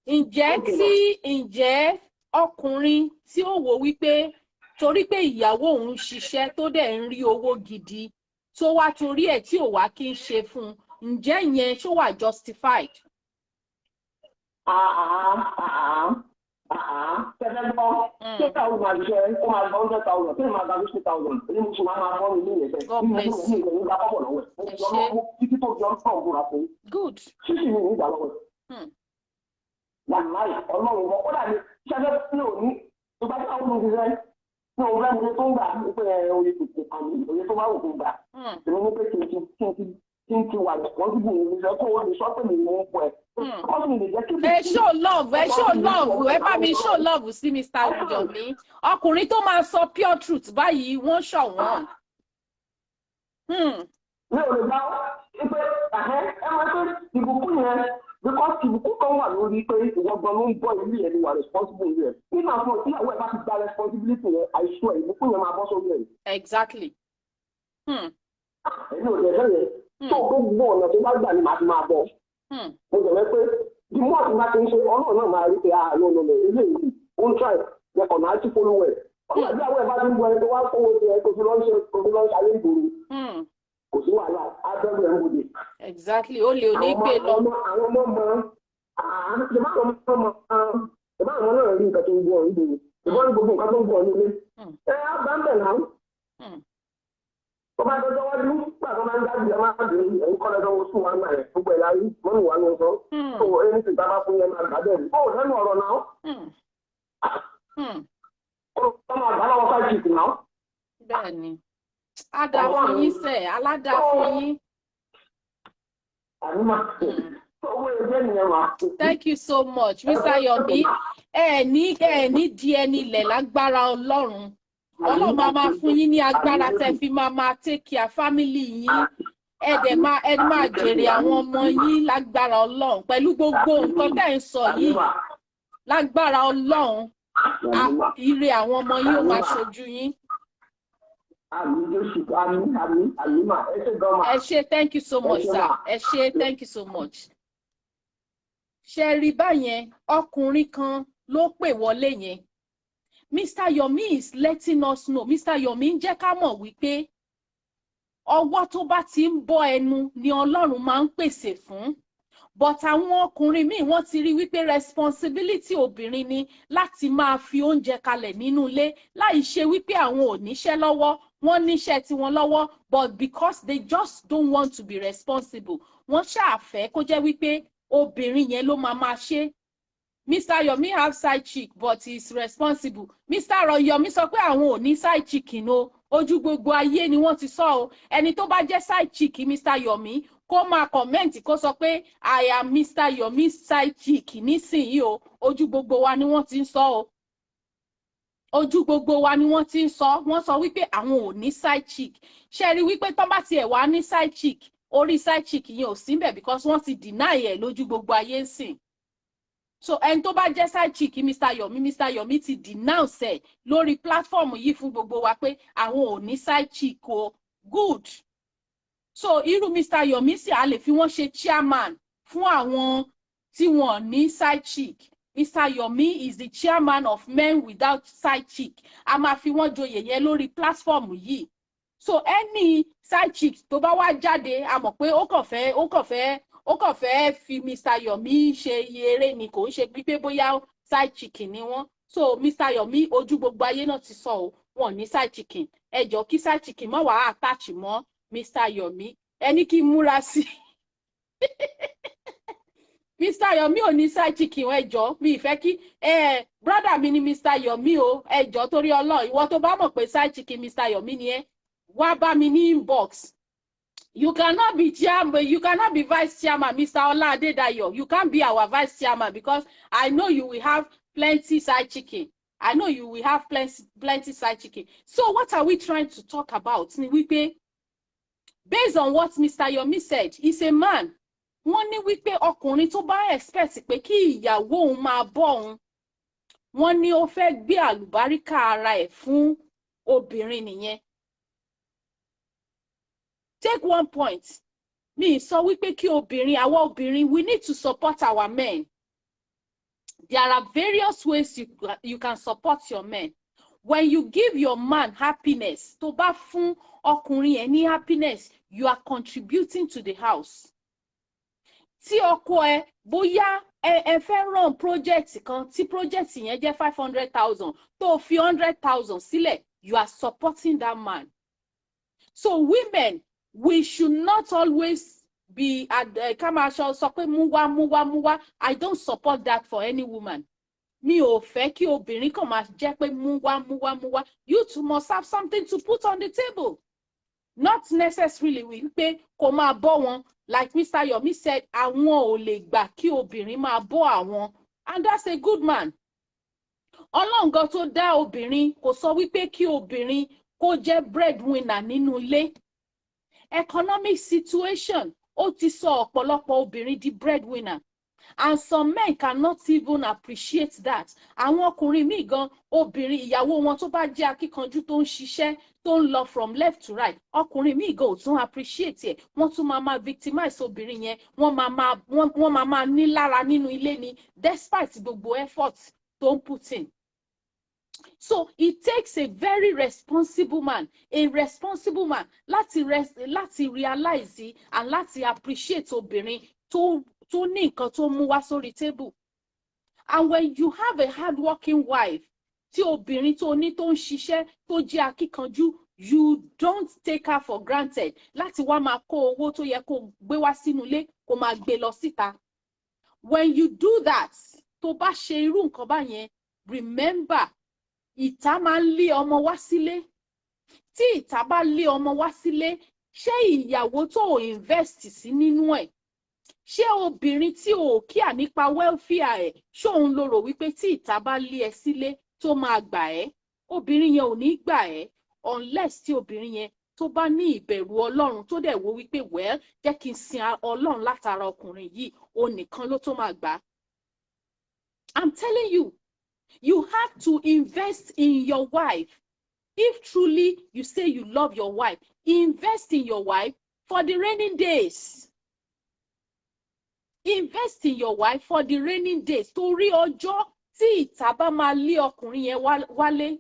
ǹjẹ́ ọkùnrin tí ó wò wípé torí pé ìyàwó òun ṣiṣẹ́ tó dẹ̀ ń rí owó gidi tó wá torí ẹ̀ tí ò wá kí ń ṣe fún un ǹjẹ́ ìyẹn ṣó wà justified? Tẹ́lẹ̀ gbọ́, ṣé káwọn máa ṣe ó máa gba 100,000, ṣé máa gba 50,000, èyí mo ṣe máa bọ́ mi ní ìyẹn fẹ́. God bless you. Ní ìgbà pọ̀pọ̀ lọ́wọ́ ẹ̀. Mo ti lọ́wọ́ títí tó jọ ń tọ̀ búra fún. Good. Ṣíṣì ní ìgbà lọ́wọ́ ẹ̀. wàláì ọlọ́run bọ́ kódà ní ṣẹ́fẹ́ tí ò ní ìgbà tí àwọn olùdíje ní òun fẹ́ mi tó ń gbà pé oye tètè kan ní oye tó bá wù kó gbà èmi ní pé kí n ti wà responsible ní ìfẹ́ kó o lè sọ pé mi ní ń pọ̀ ẹ̀. ẹ show love ẹ bá mi show love sí Mr. Yomi ọkùnrin tó máa sọ pure truth báyìí wọ́n ṣọ̀wọ́n. mi ò lè gbà pé ẹ máa tó ìbùkún yẹn because ìbùkún kan wà lórí pé ìwọ́gbọ́n ló ń bọ́ ilé ẹ̀ ní wà responsible yẹn nígbà tó ìyàwó ẹ̀ bá ti gba responsibility yẹn àìsàn ìbùkún yẹn máa bọ́ sórí ẹ̀. Exactly. ẹ̀mí ò tẹ̀lé yẹn tó gbogbo ọ̀nà tó bá gbà ni màá ti máa bọ̀. mo jẹ̀ pé bí mọ́ọ̀tì bá ti ń ṣe ọlọ́run náà máa rí pé àánú ọ̀nà eléyìí ó ń try ọ̀nà àti polówó ẹ̀ ọ̀nà ìyàwó ẹ̀ bá ti ń bọ ẹni tó wá fowó ti ẹ̀ tó fi lọ́ọ́ ṣe ayé ìgboro kò sí wàhálà abẹ́rù ẹ̀ ń gbòde. Exactly ó lè ní gbé lọ. àwọn ọmọ ìbá àwọn náà rí nǹkan tó ń gbọ́ ìgboro ìbọn gbogbo nǹkan tó ń gbọ́ nílé á bá ń bẹ̀ náà. tó bá dọjọ́ wájú nígbà tó máa ń dájú ẹ máa dé ẹ̀yìn kọ́ lọ́dọ̀ oṣù wa náà ẹ̀ gbogbo ẹ̀ láyé mọ́nù wa ló ń sọ tó ẹni tí bá bá fún yẹn máa gbà bẹ́ẹ̀ ni ó lẹ́nu ọ̀rọ̀ náà. ó máa gbà lọ́wọ́ fáìsì náà. Bẹ́ẹ̀ni ada fún yín sẹ aládà fún yín. Thank you so much Mr. Yomi ẹ ní di ẹni ilẹ̀ lágbára Ọlọ́run Ọlọ́run máa fún yín ní agbára tẹ́ fi máa take care family yín ẹ máa jèrè àwọn ọmọ yín lágbára Ọlọ́run pẹ̀lú gbogbo nǹkan tẹ́ ń sọ yìí lágbára Ọlọ́run ire àwọn ọmọ yín ó máa ṣojú yín. Ẹ ṣé thank you so much sir ẹ ṣé thank you so much. ṣe rí báyẹn ọkùnrin kan ló pè wọlé yẹn Mr. Yomi is letting us know Mr. Yomi ń jẹ́ ká mọ̀ wípé ọwọ́ tó bá ti ń bọ́ ẹnu ni Ọlọ́run máa ń pèsè fún but àwọn ọkùnrin míì wọ́n ti rí wípé responsibility obìnrin ni láti máa fi oúnjẹ kalẹ̀ nínú ilé láì ṣe wípé àwọn ò níṣẹ́ lọ́wọ́ wọ́n níṣẹ́ tiwọn lọ́wọ́ but because they just don't want to be responsible wọ́n ṣàfẹ́ kó jẹ́ wípé obìnrin yẹn ló máa ṣe. Mr. Yomi have side chick but he is responsible. Mr. Yomi sọ pé àwọn ò ní side chick o ojú gbogbo ayé ni wọ́n ti sọ o ẹni tó bá jẹ́ side chick Mr. Yomi kó máa comment kó sọ pé I am Mr. Yomi side chick nísìnyí o ojú gbogbo wa ni wọ́n ti ń sọ o ojú gbogbo wa ni wọ́n ti ń sọ wọ́n sọ wípé àwọn ò ní side chick ṣe rí wípé tán bá tiẹ̀ wá ní side chick orí side chick yẹn ò sí ńbẹ̀ because wọ́n ti deny ẹ̀ lójú gbogbo ayé ń sìn so ẹni tó bá jẹ́ side chick Mr. Yomi ti denounce ẹ̀ lórí platform yìí fún gbogbo wa pé àwọn ò ní side chick o good so irú Mr. Yomi sì a lè fi wọ́n ṣe chairman fún àwọn tí wọ́n ní side chick. Mr. Yomi is the chairman of Men Without Side Chick. A máa fi wọ́n joyè yẹn lórí platform yìí. So any side chick tó bá wá jáde, a mọ̀ pé ó kàn fẹ́ fi Mr. Yomi ṣe eré ni kò ń ṣe pípé bóyá side chick ni wọ́n. So Mr. Yomi ojú gbogbo ayé náà ti sọ o, wọ́n ní side chick. Ẹ jọ̀ọ́ kí side chick má wàá attach mọ́ Mr. Yomi. Ẹni kí múra sí. Mr. Yomi ò ní side chick ẹ jọ̀ọ́ mi ìfẹ́ kí brother mi ni Mr. Yomi o ẹ jọ̀ọ́ torí Ọlọ́run ìwọ tó bá mọ̀ pé side chick Mr. Yomi ni ẹ wá bá mi ní inbox. You cannot be chairman, you cannot be vice chairman, Mr. Ola Adedayo. You can't be our vice chairman because I know you will have plenty side chicken. I know you will have plenty side chicken. So what are we trying to talk about? Ni wípé based on what Mr. Yomi said, he's a man. Wọ́n ní wípé ọkùnrin tó bá expect pé kí ìyàwó òun máa bọ́ òun, wọ́n ní ó fẹ́ gbé àlùbáríkà ara ẹ̀ fún obìnrin nìyẹn. Take one point. Mi sọ wípé kí obìnrin, àwa obìnrin, we need to support our men. There are various ways you can support your men. When you give your man happiness, tó bá fún ọkùnrin ẹ̀ ní happiness, you are contributing to the house. Tí ọkọ ẹ bóyá ẹ fẹ́ run project kan, tí project yẹn jẹ́ 500,000, tó fi 100,000 sílẹ̀, you are supporting that man. So women, we should not always be ká máa sọ pé mú wá. I don't support that for any woman. Mi ò fẹ́ kí obìnrin kàn máa jẹ́ pé mú wá. You too must have something to put on the table. Not necessarily wípé kó máa bọ́ wọn. Like Mr. Yomi said, àwọn ò lè gbà kí obìnrin máa bọ́ àwọn. And that's a good man. Ọlọ́run gan tó dá obìnrin kò sọ wípé kí obìnrin kó jẹ́ breadwinner nínú ilé. Economic situation ó ti sọ ọ̀pọ̀lọpọ̀ obìnrin di breadwinner. And some men cannot even appreciate that. Àwọn ọkùnrin míì gan, obìnrin ìyàwó wọn tó bá jẹ́ akíkanjú tó ń ṣiṣẹ́ tó ń lọ from left to right, ọkùnrin míì gan ò tún appreciate ẹ̀. Wọ́n tún máa victimize obìnrin yẹn. Wọ́n máa ní lára nínú ilé ni despite gbogbo effort tó ń put in. So it takes a very responsible man láti realize and láti appreciate obìnrin tó ní nǹkan tó mú wá sórí table. And when you have a hardworking wife, tí obìnrin tó ní tó ń ṣiṣẹ́ tó jẹ́ akíkanjú, you don't take her for granted láti wá máa kó owó tó yẹ kó gbé wá sínú ilé kó máa gbé lọ síta. When you do that, tó bá ṣe irú nǹkan báyẹn, remember, ìta máa ń lé ọmọ wá sílé. Tí ìta bá lé ọmọ wá sílé, ṣé ìyàwó tó invest sí nínú ẹ̀? Ṣé obìnrin tí ò kíà nípa welfare ẹ̀, ṣé òun ló rò wípé tí ìta bá lé ẹ sílé tó máa gbà ẹ́? Obìnrin yẹn ò ní gbà ẹ́ unless tí obìnrin yẹn tó bá ní ìbẹ̀rù Ọlọ́run tó dẹ̀ wo wípé well, jẹ́ kí n sin Ọlọ́run látara ọkùnrin yìí, òun nìkan ló tó máa gbà. I'm telling you, you have to invest in your wife. If truly you say you love your wife, invest in your wife for the raining days. Invest in your wife for the raining days. Torí ọjọ́ tí ìta bá máa lé ọkùnrin yẹn wálé.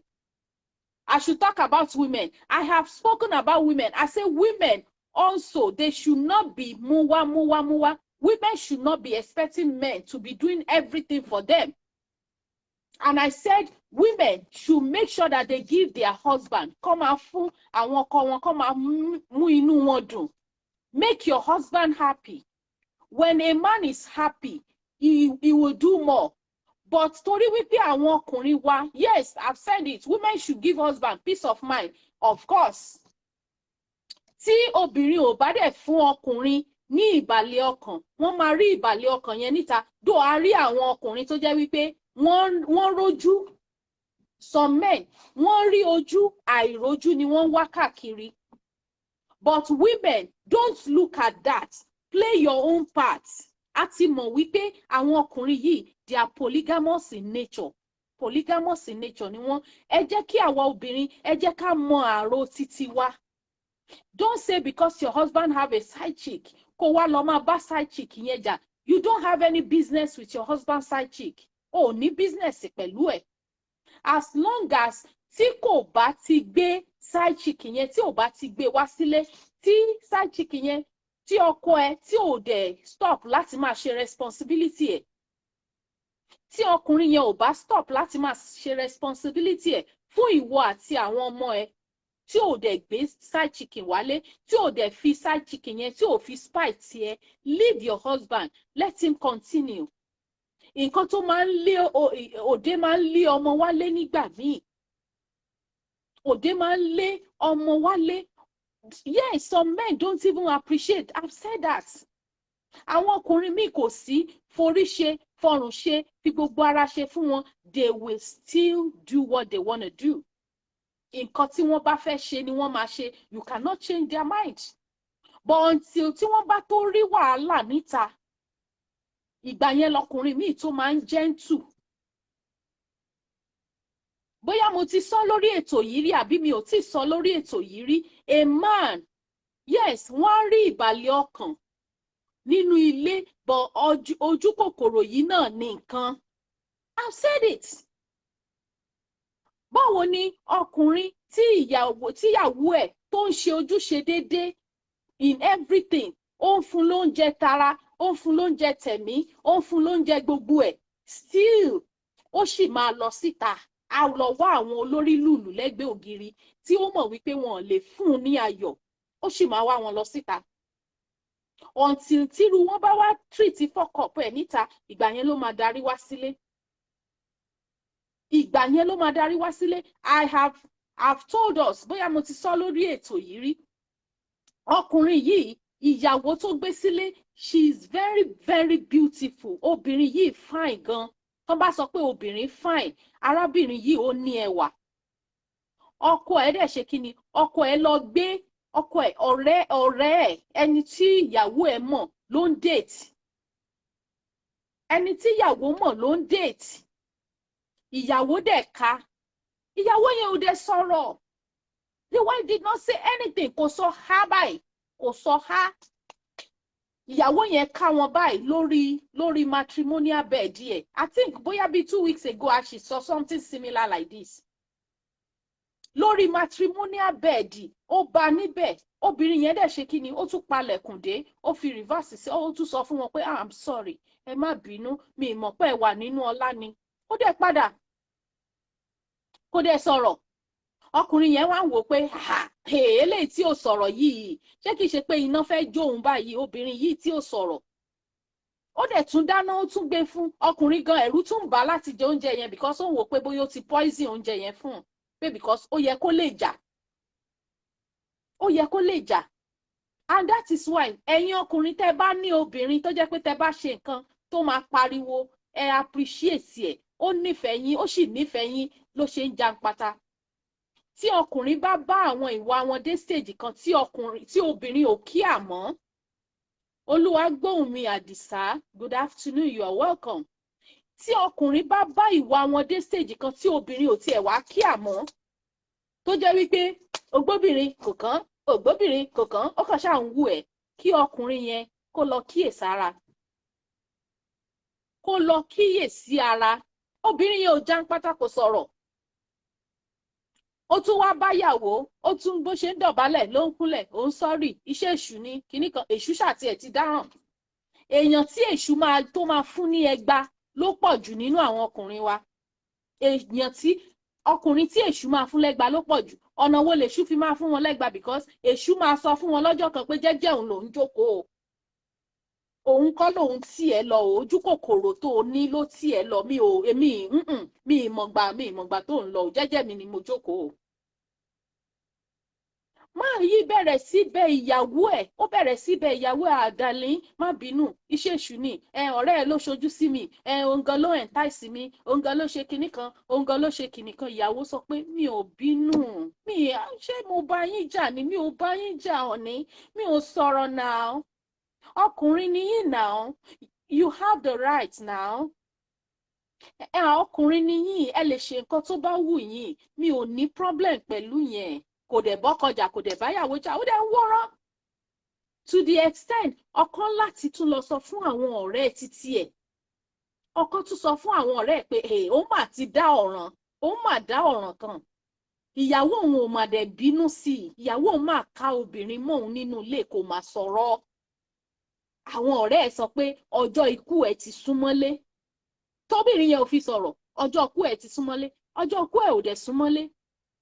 I should talk about women. I have spoken about women. I say women also, they should not be muwa. Women should not be expecting men to be doing everything for them. And I said women should make sure that they give their husband, come and fún àwọn ọkọ wọn, come and mú inú wọn dùn. Make your husband happy. When a man is happy, he will do more. But torí wípé àwọn ọkùnrin wa, yes, I've said it, women should give husband peace of mind, of course. Tí obìnrin ò bá dẹ̀ fún ọkùnrin ní ìbàlẹ̀ ọkàn, wọ́n máa rí ìbàlẹ̀ ọkàn yẹn níta. Though a rí àwọn ọkùnrin tó jẹ́ wípé wọ́n rójú. Some men, wọ́n rí ojú, àìrójú ni wọ́n wá káàkiri. But women, don't look at that. Play your own part. A ti mọ̀ wípé àwọn ọkùnrin yìí, they are polygamous in nature. Polygamous in nature ni wọ́n. Ẹ jẹ́ kí àwa obìnrin, ẹ jẹ́ ká mọ àrò títí wa. Don't say because your husband have a side chick, kó wá lọ máa bá side chick yẹn jà. You don't have any business with your husband's side chick. O ní business pẹ̀lú ẹ̀. As long as tí kò bá ti gbé side chick yẹn, tí ò bá ti gbé wá sílé, tí side chick yẹn, tí ọkọ ẹ tí ò dẹ̀ stop láti máa ṣe responsibility ẹ̀. Tí ọkùnrin yẹn ò bá stop láti máa ṣe responsibility ẹ̀ fún ìwọ àti àwọn ọmọ ẹ, tí ò dẹ̀ gbé side chicken wálé, tí ò dẹ̀ fi side chicken yẹn, tí ò fi spite tiẹ̀, leave your husband, let him continue. Nǹkan tó máa ń lé òde máa ń lé ọmọ wálé nígbà míì. Òde máa ń lé ọmọ wálé. Yes, some men don't even appreciate. I've said that. Àwọn ọkùnrin míì kò sí forí ṣe, fọrùn ṣe, fi gbogbo ara ṣe fún wọn. They will still do what they want to do. Nǹkan tí wọ́n bá fẹ́ ṣe ni wọ́n máa ṣe. You cannot change their mind. But until tí wọ́n bá tó rí wàhálà níta, ìgbà yẹn lọkùnrin míì tó máa ń gentle. Bóyá mo ti sọ lórí ètò yìí rí àbí mi ò tí sọ lórí ètò yìí rí. A man, yes, wọ́n rí ìbàlẹ̀ ọkàn nínú ilé, but ojú kòkòrò yìí náà ní nǹkan. I've said it. Báwo ni ọkùnrin tí ìyàwó ẹ̀ tó ń ṣe ojúṣe déédéé in everything, ó ń fún lóúnjẹ tara, ó ń fún lóúnjẹ tẹ̀mí, ó ń fún lóúnjẹ gbogbo ẹ̀, still ó sì máa lọ síta, a lọ wá àwọn olórí lùlù lẹ́gbẹ̀ẹ́ ògiri tí ó mọ̀ wípé wọn ò lè fún un ní ayọ̀, ó sì máa wá wọn lọ síta. until tíru wọn bá wá treat fuck up ẹ̀ níta, ìgbà yẹn ló máa darí wá sílé. Ìgbà yẹn ló máa darí wá sílé. I've told us, bóyá mo ti sọ lórí ètò yìí rí, ọkùnrin yìí, ìyàwó tó gbé sílé, she is very very beautiful. Obìnrin yìí fine gan. Tó bá sọ pé obìnrin fine, arábìnrin yìí ó ní ẹwà. Ọkọ ẹ̀ dẹ̀ ṣe kí ni? Ọkọ ẹ̀ lọ gbé ọkọ ẹ̀, ọ̀rẹ́ ẹ̀, ẹni tí ìyàwó ẹ̀ mọ̀ ló ń date. Ẹni tí ìyàwó mọ̀ ló ń date. Ìyàwó dẹ̀ ka. Ìyàwó yẹn ò dẹ̀ sọ̀rọ̀. The wife did not say anything. Kò sọ ha báyìí. Kò sọ ha. Ìyàwó yẹn ká wọn báyìí lórí matrimonial bed yẹ. I think bóyá bí 2 weeks ago she saw something similar like this. Lórí matrimonial bed ó bá níbẹ̀. Obìnrin yẹn dẹ̀ ṣe kí ni? Ó tún palẹ̀kùn dé. Ó fi reverse sí. Ó tún sọ fún wọn pé I'm sorry. Ẹ má bínú. Mi mọ̀ pé ẹ wà nínú ọlá ni. Ó dẹ̀ padà. Kò dẹ̀ sọ̀rọ̀. Ọkùnrin yẹn wá ń wò pé eléyìí tí ò sọ̀rọ̀ yìí, ṣé kìí ṣe pé iná fẹ́ jó òun báyìí, obìnrin yìí tí ò sọ̀rọ̀. Ó dẹ̀ tún dáná, ó tún gbé fún ọkùnrin gan. Ẹ̀rù tún bà láti jẹ oúnjẹ yẹn because ó ń wò pé bóyá ó ti poison oúnjẹ yẹn fún un. Pé because ó yẹ kó lè jà. Ó yẹ kó lè jà. And that is why ẹ̀yin ọkùnrin tẹ́ bá ní obìnrin tó jẹ́ pé tẹ́ bá ṣe nǹkan tó máa pariwo, ẹ appreciate ẹ̀. Ó nífẹ̀ẹ́ yín, ó sì nífẹ̀ẹ́ yín ló ṣe ń jàǹpátá. Tí ọkùnrin bá bá àwọn ìwà wọn dé stage kan tí obìnrin ò kí àmọ́. Olúwagbóhùnmi Àdìsá, good afternoon, you are welcome. Tí ọkùnrin bá bá ìwà wọn dé stage kan tí obìnrin ò tiẹ̀ wá kí àmọ́, tó jẹ́ wípé ògbóbìnrin kò kàn, ògbóbìnrin kò kàn, ó kàn ṣáà ń wù ẹ́, kí ọkùnrin yẹn kó lọ kíyèsára. Kó lọ kíyèsí ara. Obìnrin yẹn ò jàǹpátá, kò sọ̀rọ̀. Ó tún wá báyàwó, ó tún bó ṣe ń dọ̀bálẹ̀ ló ń kúnlẹ̀, ó ń sọ́rì, iṣẹ́ èṣù ni, kinní kan, èṣù ṣàti ẹ̀ ti dáràn. Èèyàn tí èṣù tó máa fún ní ẹgbá ló pọ̀ jù nínú àwọn ọkùnrin wa. Ọkùnrin tí èṣù máa fún lẹ́gbá ló pọ̀ jù. Ọ̀nà wo lèṣù fi máa fún wọn lẹ́gbá? Because èṣù máa sọ fún wọn lọ́jọ́ kan pé jẹ́jẹ́ òun lòún jókòó. Òun kọ́ lòun tì ẹ́ lọ, ojú kòkòrò tó o ní ló tì ẹ́ lọ. Mi ìmọ̀gbà tó ń lọ, jẹ́jẹ́ mi ni mo jókòó. Máa yí bẹ̀rẹ̀ sí bẹ̀ ìyàwó ẹ̀, ó bẹ̀rẹ̀ sí bẹ̀ ìyàwó ẹ̀, àdàlín, má bínú, iṣẹ́ èṣù ni, ọ̀rẹ́ ẹ̀ ló ṣojú sí mi, òun gan ló entice mi, òun gan ló ṣe kinní kan, òun gan ló ṣe kinní kan. Ìyàwó sọ pé mi ò bínú, ṣé mo bá yín jà ni? Mi ò bá yín jà ọ̀ní, mi ò sọ̀rọ̀ now. Ọkùnrin ni yín now, you have the right now. Ọkùnrin ni yín, ẹ lè ṣe nǹkan tó bá wù yín, mi ò ní problem pẹ̀lú yẹn. Kò dẹ̀ bọ́kọjà, kò dẹ̀ báyàwó jà, ó dẹ̀ ń wọ́rọ́. To the extent, ọkọ láti tún lọ sọ fún àwọn ọ̀rẹ́ títí ẹ̀. Ọkọ tún sọ fún àwọn ọ̀rẹ́ pé òun mà ti dá ọ̀ràn, òun mà dá ọ̀ràn kan. Ìyàwó òun ò mà dẹ̀ bínú sí i, ìyàwó òun mà ká obìnrin mọ́ òun nínú ilé, kò mà sọ̀rọ̀. Àwọn ọ̀rẹ́ ẹ̀ sọ pé ọjọ́ ikú ẹ̀ ti súnmọ́lé. Tóbìnrin yẹn ò fi sọ̀rọ̀, ọjọ́ ikú ẹ̀ ti súnmọ́lé, ọjọ́ ikú ẹ̀ ò dẹ̀ súnmọ́lé.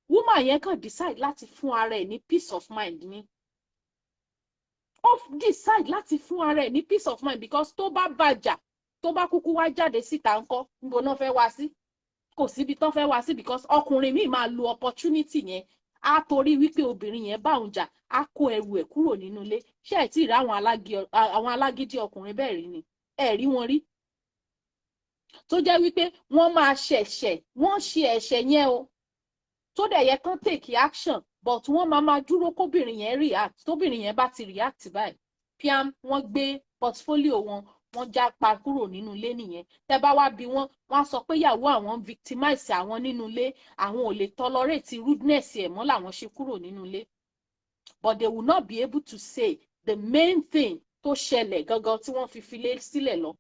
Woman yẹn kàn decide láti fún ara ẹ̀ ní peace of mind ni. Ó decide láti fún ara ẹ̀ ní peace of mind because tó bá bàjà, tó bá kúkú wá jáde síta ńkọ́, níbo náà fẹ́ wá sí? Kò síbi tán fẹ́ wá sí because ọkùnrin míì máa lo opportunity yẹn. Á torí wípé obìnrin yẹn bá òun jà, á kó ẹrù ẹ̀ kúrò nínú ilé. Ṣé ẹ̀ tí ì rí àwọn alágídí ọkùnrin bẹ́ẹ̀ rí ni? Ẹ rí wọn rí? Tó jẹ́ wípé wọ́n máa ṣẹ̀ṣẹ̀, wọ́n ṣe ẹ̀ṣẹ̀ yẹn o. Tó dẹ̀ yẹ kán take action, but wọ́n máa dúró kóbìnrin yẹn react. Tóbìnrin yẹn bá ti react báyìí, piam, wọ́n gbé portfolio wọ́n já pa kúrò nínú ilé nìyẹn. Tẹ́ bá wá bí wọ́n á sọ pé ìyàwó àwọn victimize àwọn nínú ilé, àwọn ò lè tolerate rudeness ẹ̀ mọ́ làwọn ṣe kúrò nínú ilé. But they will not be able to say the main thing tó ṣẹlẹ̀ gangan tí wọ́n fi lé sílẹ̀ lọ.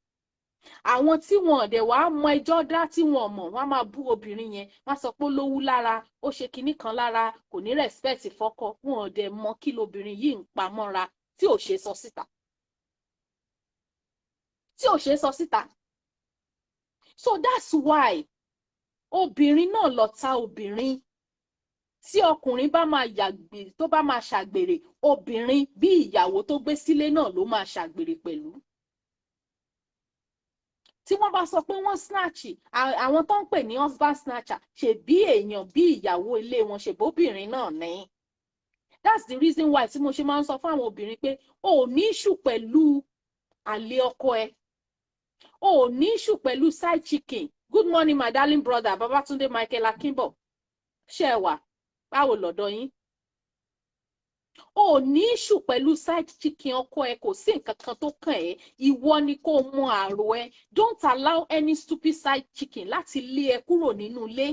Àwọn tí wọn dẹ̀ wá mọ ẹjọ́ dá tí wọn mọ̀, wọ́n á máa bú obìnrin yẹn, wọ́n á sọ pé ó lówú lára, ó ṣe kinní kan lára, kò ní respect fọ́kọ. Wọn ò dẹ̀ mọ kí lobìnrin yìí ń pa mọ́ra tí ò ṣe sọ síta. Tí ò ṣe sọ síta. So that's why obìnrin náà lọ ta obìnrin. tí ọkùnrin bá máa yàgbé tó bá máa ṣàgbèrè, obìnrin bí ìyàwó tó gbé sílé náà ló máa ṣàgbèrè pẹ̀lú. Tí wọ́n bá sọ pé wọ́n snatch àwọn tó ń pè ní husband snatcher, ṣebí èèyàn bí ìyàwó ilé wọn, ṣèbóbìnrin náà ní. That's the reason why tí mo ṣe máa ń sọ fún àwọn obìnrin pé o ò ní issue pẹ̀lú àlè ọkọ ẹ, o ò ní issue pẹ̀lú side chicken. Good morning my darling brother Babatunde Michael Akimbo, ṣé ẹ wà? Báwo lọ́dọ̀ yín? O ò ní issue pẹ̀lú side chicken ọkọ ẹ, kò sí nǹkan kan tó kàn ẹ́, ìwọ ni kó mọ àrò ẹ. Don't allow any stupid side chicken láti lé ẹ kúrò nínú ilé.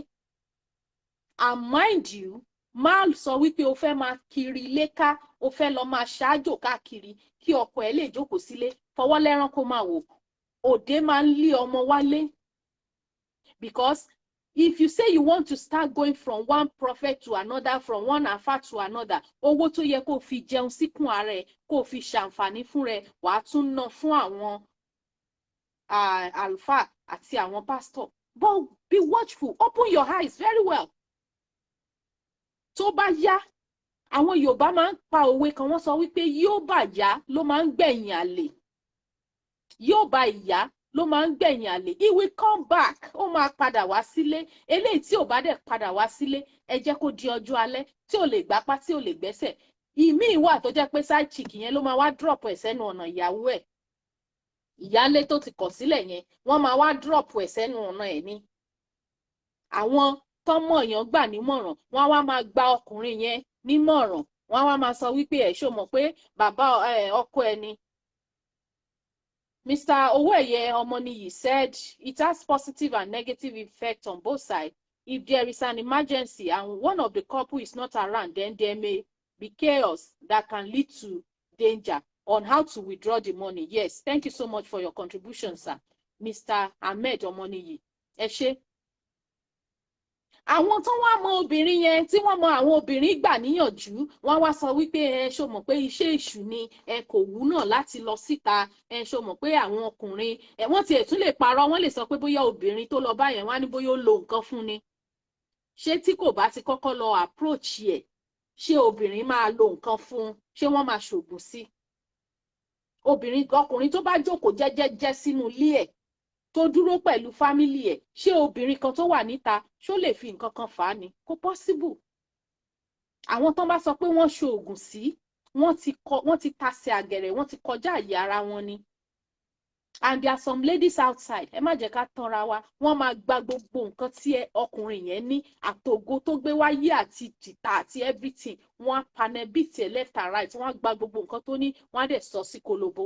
And mind you, má sọ wípé o fẹ́ máa kiri ilé ká, o fẹ́ lọ máa ṣáájò káàkiri kí ọkọ ẹ lè jókòó sílé, fọwọ́ lẹ́rán kó máa wò. Òde máa ń lé ọmọ wálé. Because if you say you want to start going from one prophet to another, from one afa to another, owó tó yẹ kó fi jẹun síkùn ara ẹ, kó fi ṣàǹfààní fún rẹ, wàá tún ná fún àwọn àlùfáà àti àwọn pastor. But be watchful, open your eyes very well. Tó bá yá, àwọn Yorùbá máa ń pa òwe kan, wọ́n sọ wípé yóò bá yá ló máa ń gbẹ̀yìn àlè. Yóò bá ìyá ló máa ń gbẹ̀yìn àlè. He will come back. Ó máa padà wá sílé. Eléyìí tí ò bá dẹ̀ padà wá sílé, ẹ jẹ́ kó di ọjọ́ alẹ́ tí ò lè gbápá tí ò lè gbẹ́sẹ̀. Ìmíì wà tó jẹ́ pé side chick yẹn ló máa wá drop ẹ̀ sẹ́nu ọ̀nà ìyàwó ẹ̀. Ìyálé tó ti kọ̀ sílẹ̀ yẹn, wọ́n máa wá drop ẹ̀ sẹ́nu ọ̀nà ẹ̀ ní. Àwọn tọ́mọ èèyàn gbà nímọ̀ràn, wọ́n á wá máa gba ọkùnrin yẹn nímọ̀ràn. Wọ́n á wá máa sọ wípé ẹ̀ ṣó mọ̀ pé bàbá ọkọ ẹni. Mr. Owóẹ̀yẹ Ọmọnìyí said it has positive and negative effects on both sides. If there is an emergency and one of the couple is not around, then there may be chaos that can lead to danger. On how to withdraw the money. Yes, thank you so much for your contribution, sir. Mr. Ahmed Ọmọnìyí. Ẹ ṣé. Àwọn tó wá mọ obìnrin yẹn, tí wọ́n mọ àwọn obìnrin gbà níyànjú, wọ́n wá sọ wípé ẹ ṣó mọ̀ pé iṣẹ́ èṣù ni, ẹ kò wú náà láti lọ síta, ẹ ṣó mọ̀ pé àwọn ọkùnrin wọ́n tiẹ̀ tún lè parọ́, wọ́n lè sọ pé bóyá obìnrin tó lọ báyẹn wá ní bóyá ó lo nǹkan fún ni. Ṣé tí kò bá ti kọ́kọ́ lọ approach ẹ̀, ṣé obìnrin máa lo nǹkan fún, ṣé wọ́n máa ṣògùn sí? Ọkùnrin tó bá jókòó jẹ́jẹ́jẹ́ sínú ilé ẹ̀, tó dúró pẹ̀lú fámílì ẹ̀, ṣé obìnrin kan tó wà níta ṣó lè fi nǹkan kan fà á ni? Kò possible. Àwọn tó bá sọ pé wọ́n ṣoògùn sí, wọ́n ti tasẹ̀ àgẹ̀rẹ̀, wọ́n ti kọjá àyè ara wọn ni. And there are some ladies outside, ẹ má jẹ́ ká tanra wa, wọ́n máa gba gbogbo nǹkan tí ọkùnrin yẹn ní, àtògo tó gbé wáyé àti jìtá àti everything, wọ́n á panẹ́ bí tiẹ̀ left and right, wọ́n á gba gbogbo nǹkan tó ní, wọ́n á dẹ̀ sọ sí kolobo.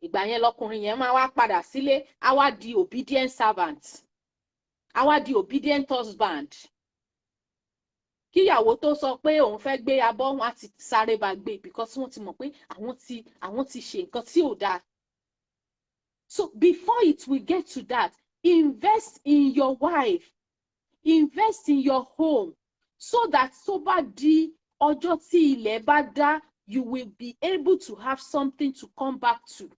Ìgbà yẹn lọkùnrin yẹn máa wá padà sílé, á wá di obedient servant, á wá di obedient husband. Kíyàwó tó sọ pé òun fẹ́ gbé abọ́, wọn á ti sáré bá gbé because wọ́n ti mọ̀ pé àwọn ti ṣe nǹkan tí ò dáa. So before it will get to that, invest in your wife, invest in your home, so that tó bá di ọjọ́ tí ilẹ̀ bá dá, you will be able to have something to come back to.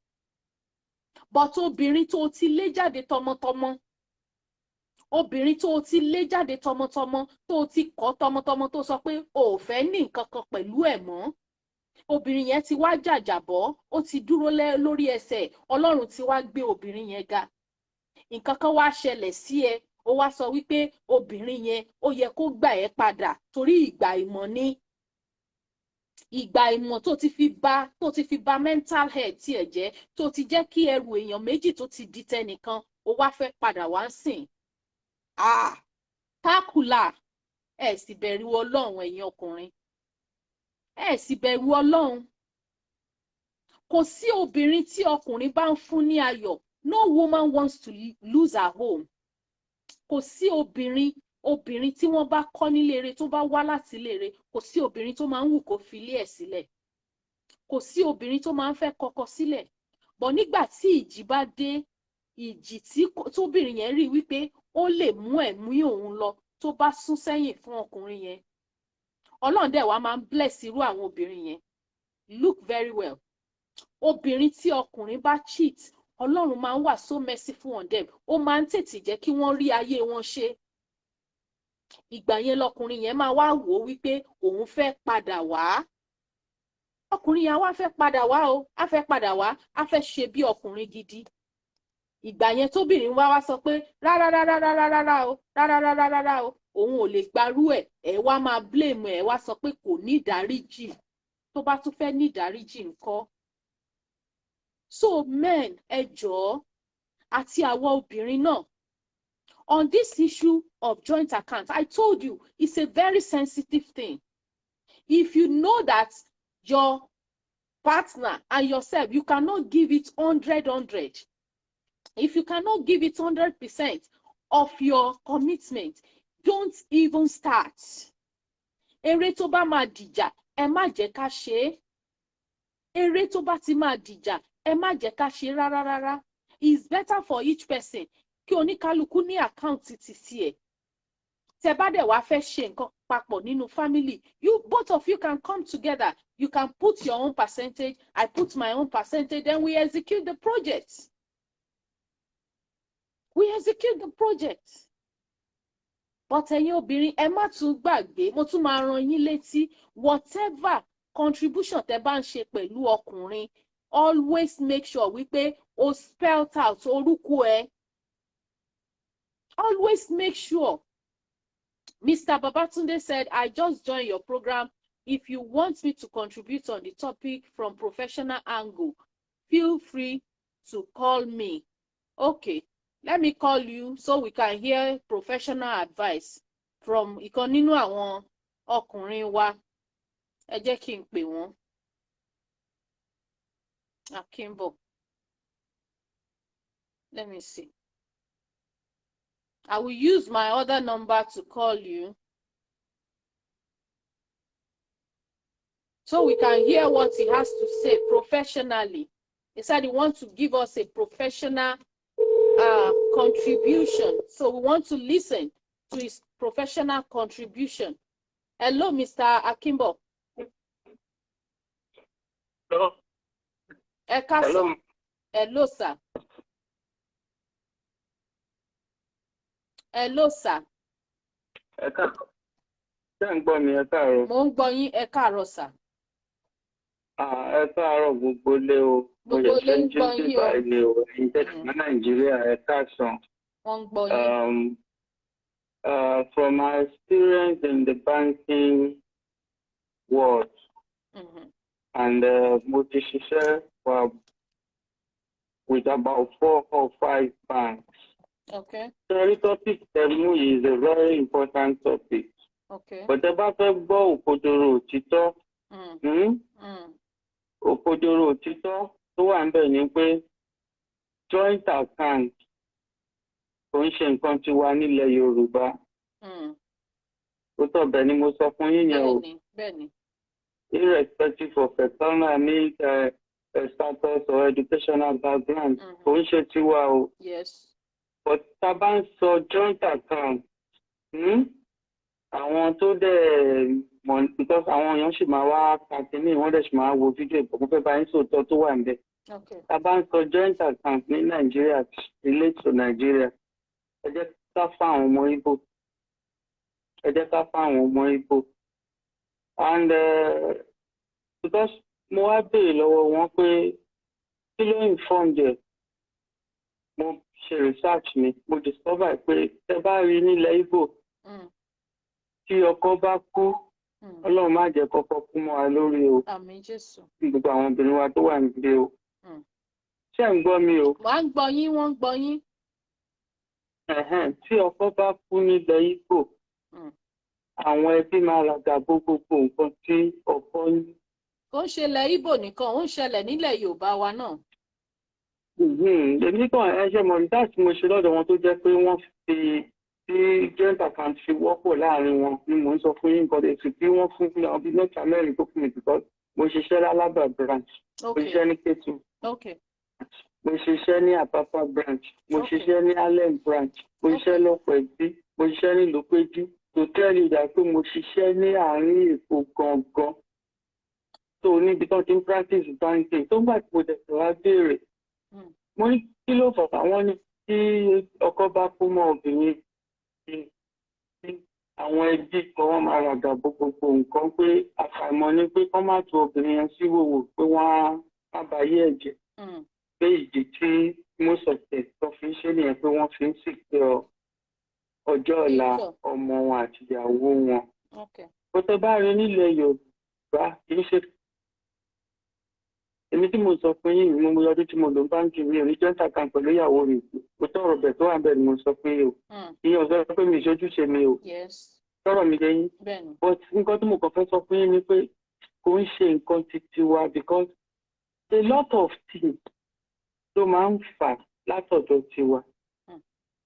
But obìnrin tó ti lé jáde tọmọtọmọ, obìnrin tó ti lé jáde tọmọtọmọ, tó ti kọ̀ tọmọtọmọ, tó sọ pé o ò fẹ́ ní nǹkan kan pẹ̀lú ẹ̀ mọ́, obìnrin yẹn ti wá jàjàbọ́, ó ti dúró lórí ẹsẹ̀, Ọlọ́run ti wá gbé obìnrin yẹn ga. Nǹkan kan wá ṣẹlẹ̀ sí ẹ, ó wá sọ wípé obìnrin yẹn ó yẹ kó gbà ẹ́ padà torí ìgbà ìmọ̀ ni. Ìgbà ìmọ̀ tó ti fi ba mental health tiẹ̀ jẹ́, tó ti jẹ́ kí ẹrù èèyàn méjì tó ti di tẹnìkan, ó wá fẹ́ padà wá sìn. Tákùlà, ẹ sì bẹ̀rù Ọlọ́run ẹ̀yin ọkùnrin. Ẹ sì bẹ̀rù Ọlọ́run. Kò sí obìnrin tí ọkùnrin bá ń fún ní ayọ̀. No woman wants to lose her home. Kò sí obìnrin tí wọ́n bá kọ́ nílé tó bá wá láti ilé kò sí obìnrin tó máa ń wù kó fi ilé ẹ̀ sílẹ̀. Kò sí obìnrin tó máa ń fẹ́ kọ́kọ́ sílẹ̀. Bọ̀ nígbà tí ìjì bá dé, ìjì tóbìnrin yẹn rí wípé ó lè mú ẹ̀mí òun lọ, tó bá sún sẹ́yìn fún ọkùnrin yẹn, Ọlọ́run dẹ̀ wá máa ń bless irú àwọn obìnrin yẹn. Look very well. Obìnrin tí ọkùnrin bá cheat, Ọlọ́run máa ń wà so merciful on them. Ó máa ń tètè jẹ́ kí wọ́n rí ayé wọn ṣe. ìgbà yẹn lọkùnrin yẹn máa wá wò ó wípé òun fẹ́ padà wá. Ọkùnrin yẹn wá fẹ́ padà wá o, á fẹ́ padà wá, á fẹ́ ṣe bí ọkùnrin gidi. Ìgbà yẹn tóbìnrin wá sọ pé rárá o, òun ò lè gbarú ẹ̀, ẹ wá máa blame ẹ̀ wá sọ pé kò ní ìdáríjì. Tó bá tún fẹ́ ní ìdáríjì ńkọ́? So men, ẹ jọ̀ọ́, àti àwọn obìnrin náà, on this issue of joint account, I told you it's a very sensitive thing. If you know that your partner and yourself, you cannot give it 100. If you cannot give it 100% of your commitment, don't even start. Eré tó bá máa dìjà, ẹ má jẹ́ ká ṣe é. Eré tó bá ti máa dìjà, ẹ má jẹ́ ká ṣe rárá. It's better for each person kí oníkálukú ní àkáǹtì títí ẹ̀. Tẹ́ bá dẹ̀ wá fẹ́ ṣe nǹkan papọ̀ nínú family, both of you can come together. You can put your own percentage, I put my own percentage, then we execute the project. We execute the project. But ẹ̀yin obìnrin, ẹ má tún gbàgbé, mo tún máa rán yín létí, whatever contribution tẹ́ bá ń ṣe pẹ̀lú ọkùnrin, always make sure wípé o spell out orúkọ ẹ. Always make sure. Mr. Babatunde said, I just joined your program. If you want me to contribute on the topic from professional angle, feel free to call me. Okay, let me call you so we can hear professional advice from ìkan nínú àwọn ọkùnrin wa. Ẹ jẹ́ kí n pè wọ́n. Akimbo. Let me see. I will use my other number to call you so we can hear what he has to say professionally. He said he wants to give us a professional contribution. So we want to listen to his professional contribution. Hello, Mr. Akimbo. Hello. Hello. Hello, sir. Hello, sir. Ẹ káàárọ̀. Ṣé ń gbọ́ mi? Ẹ káàárọ̀. Mo ń gbọ́ yín, ẹ káàárọ̀, sir. Ẹ káàárọ̀ gbogbo lé o. Gbogbo lé ń gbọ́ yín o. Ilé o. Ìjẹ́sìn ní Nàìjíríà ẹ káàsán. Wọ́n ń gbọ́ yín. From my experience in the banking world, and mo ti ṣiṣẹ́ with about 4 or 5 banks. Okay. The topic is a very important topic. Okay. But the bá fẹ́ gbọ́ òkodoro òtítọ́, òkodoro òtítọ́ tó wà níbẹ̀ ni pé joint account kò ń ṣe nǹkan tí wà nílẹ̀ Yorùbá. Ó tọ́ bẹ́ẹ̀ ni mo sọ fún yín yẹn o. Bẹ́ẹ̀ni. Irrespective of economic status or educational background, kò ń ṣe tiwa o. Yes. But tá a bá ń sọ joint account, àwọn tó dẹ̀ mọ̀, because àwọn èèyàn sì máa wá kàkínní, wọ́n dẹ̀ sì máa wo fídíò ìbò fẹ́ bá yín sòótọ́ tó wà níbẹ̀. Tá a bá ń sọ joint account ní Nàìjíríà, relate to Nàìjíríà, ẹ jẹ́ ká fáwọn ọmọ Ìgbò. Ẹ jẹ́ ká fáwọn ọmọ Ìgbò. And because mo wá béèrè lọ́wọ́ wọn pé kí ló inform jẹ, mo ṣe research mi, mo discover pé ẹ bá rí nílẹ̀ Ìgbò tí ọkọ bá kú, Ọlọ́run má jẹ́ kọ́kọ́ kú mọ́ wa lórí o. Àmín Jésù. Gbogbo àwọn obìnrin wa tó wà nílé o. Ṣé ń gbọ́ mi o? Wọ́n ń gbọ́ yín, wọ́n ń gbọ́ yín. Tí ọkọ bá kú nílẹ̀ Ìgbò, àwọn ẹbí máa ràgà gbogbo nǹkan tí ọkọ ní. Ó ń ṣẹlẹ̀ Ìgbò nìkan, ó ń ṣẹlẹ̀ nílẹ̀ Yorùbá wa náà. Èmi kan ẹṣẹ́ mọ̀ nígbà tí mo ṣe lọ́dọ̀ wọn tó jẹ́ pé wọ́n fi tí joint account fi wọ́pọ̀ láàrin wọn ni mò ń sọ fún yín nǹkan èsì tí wọ́n fún mi àwọn bíi mẹ́ta mẹ́rin tó fún mi because mo ṣiṣẹ́ lálábà branch, mo ṣiṣẹ́ ní Kétu, mo ṣiṣẹ́ ní Àpápá branch, mo ṣiṣẹ́ ní Allen branch, mo ṣiṣẹ́ lọ́pẹ̀ẹ́bí, mo ṣiṣẹ́ ní Lópéjú, tó tẹ́lẹ̀ ìdá pé mo ṣiṣẹ́ ní àárín Èkó gangan tó níbi tó ti ń practice banking tó gbà tí mo tẹ̀sán wá béèrè. Mo ní kí ló fà wọ́n ní tí ọkọ bá kú mọ́ obìnrin àwọn ẹbí kan wọ́n máa ràgà gbogbo nǹkan pé àfàìmọ̀ ni pé kán má tu obìnrin yẹn sí wòwò pé wọ́n á báyé ẹ̀jẹ̀ pé ìdí tí mọ́sọ̀tẹ̀ tó fi ń ṣe nìyẹn pé wọ́n fi ń sìnkú ọjọ́ ọ̀la ọmọ wọn àti ìyàwó wọn. bó tẹ bá rí nílẹ̀ Yorùbá kì í ṣe èmi tí mo sọ fún yín mo ọdún tí mo lò ń báńkì mi ò ní jọ́ǹtà kan pẹ̀lú ìyàwó mi mo tọrọ bẹ̀ tó wà bẹ́ẹ̀ ni mo sọ pé o ìyẹn ò sọ pé mi ìṣojúṣe mi o tọrọ mi lẹ́yìn but nǹkan tí mo kàn fẹ́ sọ fún yín ni pé kò ń ṣe nǹkan titi wa because a lot of things ló máa ń fà látọ̀dọ̀ tiwa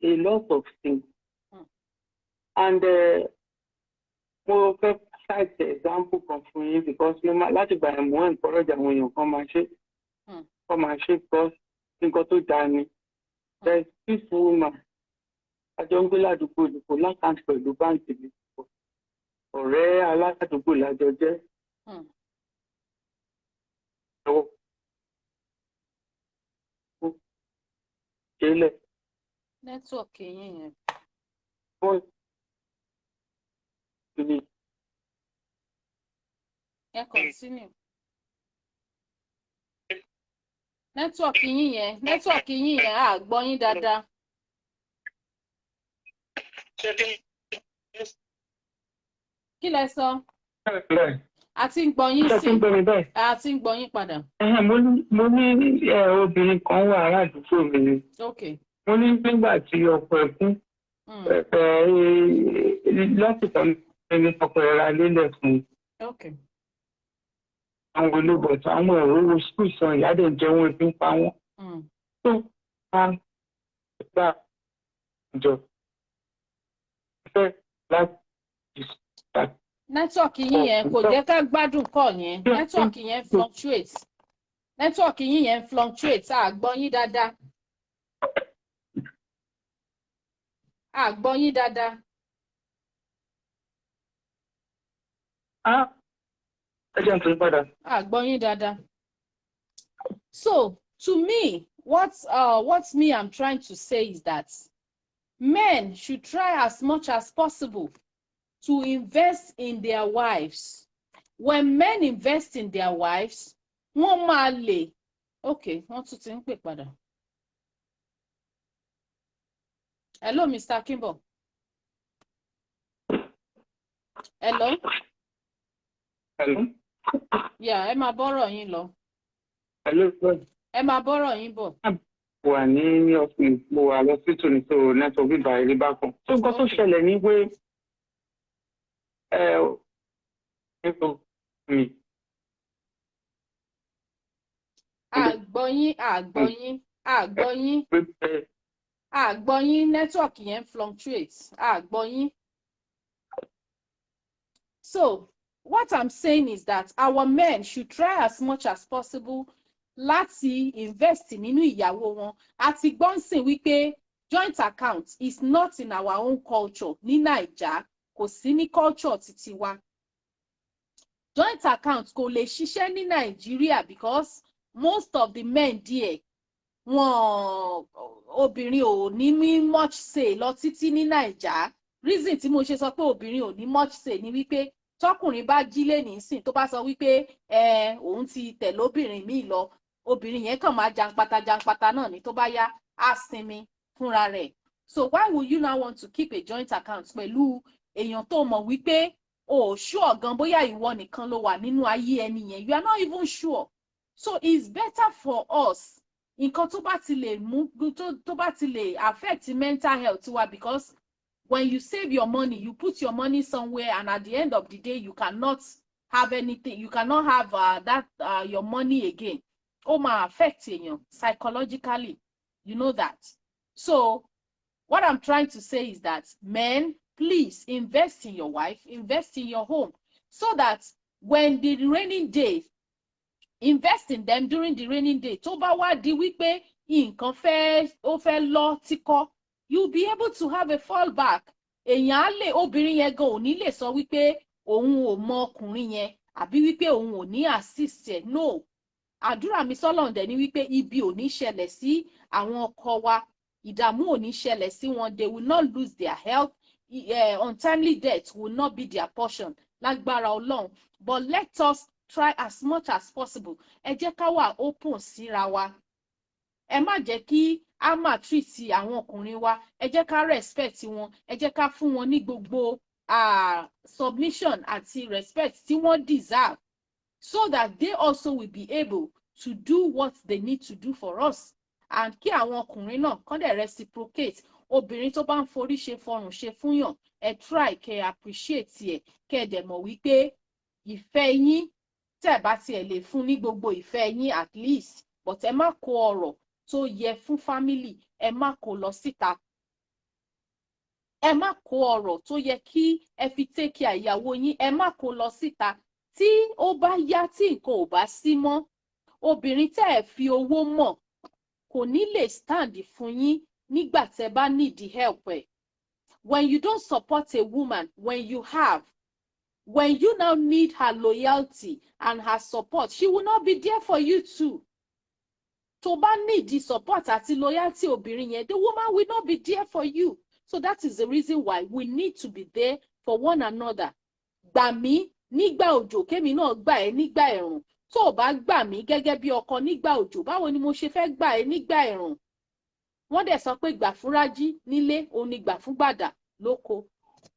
a lot of things and mo fẹ́ cite example kan fún yín because mo máa láti gbà yẹn mo encourage àwọn èèyàn kan máa ṣe because nǹkan tó dáa ni there is this woman àjọ ń gbé ládùúgbò ìdìbò lákàntì pẹ̀lú báńkì ìdìbò ọ̀rẹ́ aládùúgbò lájọ jẹ́ ṣẹlẹ̀. nẹ́tíwọ̀kì yín yẹn. Ẹ continue. Nẹ́tíwọ̀kì yín yẹn á gbọ́ yín dáadáa. Kí lẹ sọ? Àti ń gbọ́ yín sí. Àti ń gbọ́ yín padà. Mo ní obìnrin kan wà aládùúgbò mi ni. Mo ní nígbà tí ọkọ ẹ̀ kú lásìkò ní ọkọ ẹ̀ ra lélẹ̀ fún un. Àwọn olóbọ̀tà àwọn ẹ̀rọ owó skul san ìyáde jẹun ebi ń pa wọ́n. Tó máa gbà jọ fẹ́ láti ṣàkóso. Nẹ́tíwọ̀kì yín yẹn kò jẹ́ ká gbádùn kọ́ yẹn. Nẹ́tíwọ̀kì yẹn fluctuate. Nẹ́tíwọ̀kì yín yẹn fluctuate. A gbọ́ yín dáadáa. A gbọ́ yín dáadáa. A gbọ́ yín dáadáa. So, to me, what me I'm trying to say is that men should try as much as possible to invest in their wives. When men invest in their wives, wọ́n máa lè. Okay, wọ́n tún ti ń pè padà. Hello, Mr. Kimbo. Hello. Hello. Yeah, ẹ máa bọ́rọ̀ yín lọ. Hello, sir. Ẹ máa bọ́rọ̀ yín bọ̀. Wà ní ọ̀sìn mo wà lọ sí tòníṣó network bíbá eré bá kan. Tó nǹkan tó ṣẹlẹ̀ ní pé àgbọ̀yín network yẹn fluctuate àgbọ̀yín. So what I'm saying is that our men should try as much as possible láti invest nínú ìyàwó wọn. Àti gbọ́nsìn wípé joint account is not in our own culture ní Naija, kò sí ní culture títí wa. Joint account kò lè ṣiṣẹ́ ní Nàìjíríà because most of the men there wọn obìnrin ò ní much say lọ títí ní Naija. Reason tí mo ṣe sọ pé obìnrin ò ní much say ni wípé tọkùnrin bá jí lé nísìn tó bá sọ wípé òun ti tẹ̀lé obìnrin míì lọ, obìnrin yẹn kàn máa jàǹpátá náà ni tó bá yá á sinmi fúnra rẹ̀. So why would you now want to keep a joint account pẹ̀lú èèyàn tó mọ̀ wípé o sure gan bóyá ìwọ nìkan ló wà nínú ayé ẹni yẹn, you are not even sure. So it's better for us nǹkan tó bá ti lè mú tó bá ti lè affect mental health wa, because when you save your money, you put your money somewhere, and at the end of the day, you cannot have anything. You cannot have your money again. Ó máa affect èèyàn psychologically. You know that. So what I'm trying to say is that men, please invest in your wife, invest in your home, so that when the raining days, invest in them during the raining day. Tó bá wá di wípé nǹkan ó fẹ́ lọ tíkọ́, you'll be able to have a fallback. Èèyàn á lè, obìnrin yẹn gan ò ní lè sọ wípé òun ò mọ ọkùnrin yẹn àbí wípé òun ò ní assist ẹ̀. No. Àdúrà mi sọ́lọ́run dẹ̀ ni wípé ibi ò ní ṣẹlẹ̀ sí àwọn ọkọ wa, ìdààmú ò ní ṣẹlẹ̀ sí wọn. They will not lose their health, untimely death will not be their portion lágbára Ọlọ́run. But let us try as much as possible. Ẹ jẹ́ ká wà open síra wa. Ẹ má jẹ́ kí a máa treat àwọn ọkùnrin wa. Ẹ jẹ́ ká respect wọn. Ẹ jẹ́ ká fún wọn ní gbogbo submission àti respect tí wọ́n deserve, so that they also will be able to do what they need to do for us. And kí àwọn ọkùnrin náà kàn dẹ̀ reciprocate. Obìnrin tó bá ń forí ṣe fọrùn ṣe fúnyàn, ẹ try kẹ́ appreciate ẹ̀, kẹ́ dẹ̀ mọ̀ wípé ìfẹ́ yín tẹ́ bá tiẹ̀ lè fún ní gbogbo ìfẹ́ yín at least, but ẹ má kó ọrọ̀ tó yẹ fún family, ẹ má kó lọ síta. Ẹ má kó ọrọ̀ tó yẹ kí ẹ fi take care ìyàwó yín, ẹ má kó lọ síta. Tí ó bá yá tí nǹkan ò bá sí mọ́, obìnrin tẹ́ ẹ fi owó mọ̀ kò ní lè stand fún yín nígbà tẹ́ bá need the help ẹ̀. When you don't support a woman, when you now need her loyalty and her support, she will not be there for you too. Tó bá need the support àti loyalty obìnrin yẹn, the woman will not be there for you. So that is the reason why we need to be there for one another. Gbà mí nígbà òjò, kémi náà gbà ẹ́ nígbà ẹ̀rùn. Tó o bá gbà mí gẹ́gẹ́ bí ọkọ nígbà òjò, báwo ni mo ṣe fẹ́ gbà ẹ́ nígbà ẹ̀rùn? Wọ́n dẹ̀ sọ pé gbà fún rájí nílé, òun ni gbà fún gbàdà lóko.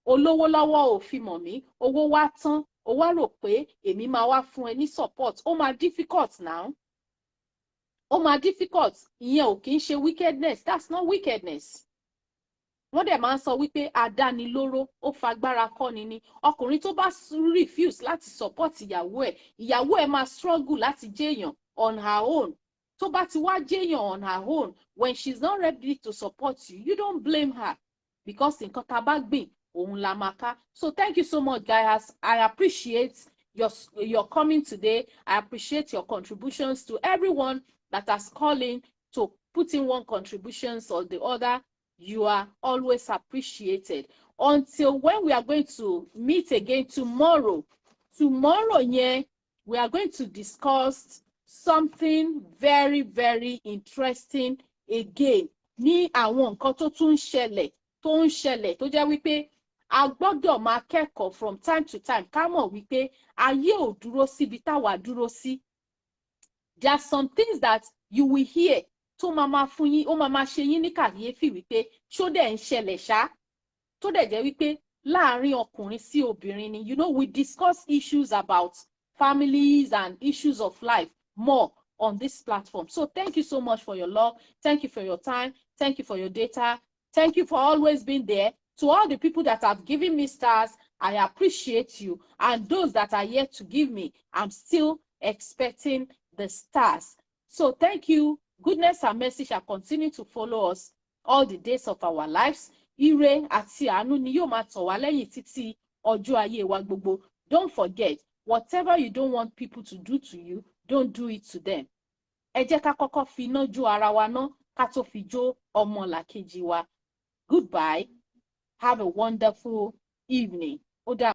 Olówó lọ́wọ́ ò fi mọ̀ mí, owó wá tán, ó wá rò pé èmi máa wá fún ẹ ní support. Ó máa difficult now. Ó máa difficult. Ìyẹn ò kì í ṣe wickedness. That's not wickedness. Wọ́n dẹ̀ máa ń sọ wípé adánilóró ó fagbára kọ́ni ni. Ọkùnrin tó bá refuse láti support ìyàwó ẹ̀ máa struggle láti jẹ́yàn on her own. Tó bá ti wá jẹ́yàn on her own, when she's not ready to support you, you don't blame her, because nǹkan tá bá gbìn òun la máa ká. So thank you so much, guys. I appreciate your coming today. I appreciate your contributions to everyone that has called in to put in one contributions or the other. You are always appreciated. Until when we are going to meet again tomorrow. Tomorrow, yeah, we are going to discuss something very, very interesting again. Ní àwọn nǹkan tó tún ń ṣẹlẹ̀ tó jẹ́ wípé a gbọ́dọ̀ máa kẹ́kọ̀ọ́ from time to time. Ká mọ̀ wípé ayé ò dúró síbi táwa dúró sí. There are some things that you will hear tó máa fún yín, ó máa ṣe yín ní kàyéfì wípé ṣó dẹ̀ ń ṣẹlẹ̀ ṣá, tó dẹ̀ jẹ́ wípé láàárín ọkùnrin sí obìnrin ni. You know, we discuss issues about families and issues of life more on this platform. So thank you so much for your love. Thank you for your time. Thank you for your data. Thank you for always being there. To all the people that have given me stars, I appreciate you. And those that are yet to give me, I'm still expecting the stars. So thank you. Goodness and mercy shall continue to follow us all the days of our lives. Ire àti àánú ni yóò máa tọ̀ wá lẹ́yìn títí ọjọ́ ayé wa gbogbo. Don't forget, whatever you don't want people to do to you, don't do it to them. Ẹ jẹ́ ká kọ́kọ́ fi iná jó ara wa ná, ká tó fi jó ọmọlàkejì wa. Goodbye. Have a wonderful evening. Ó dà.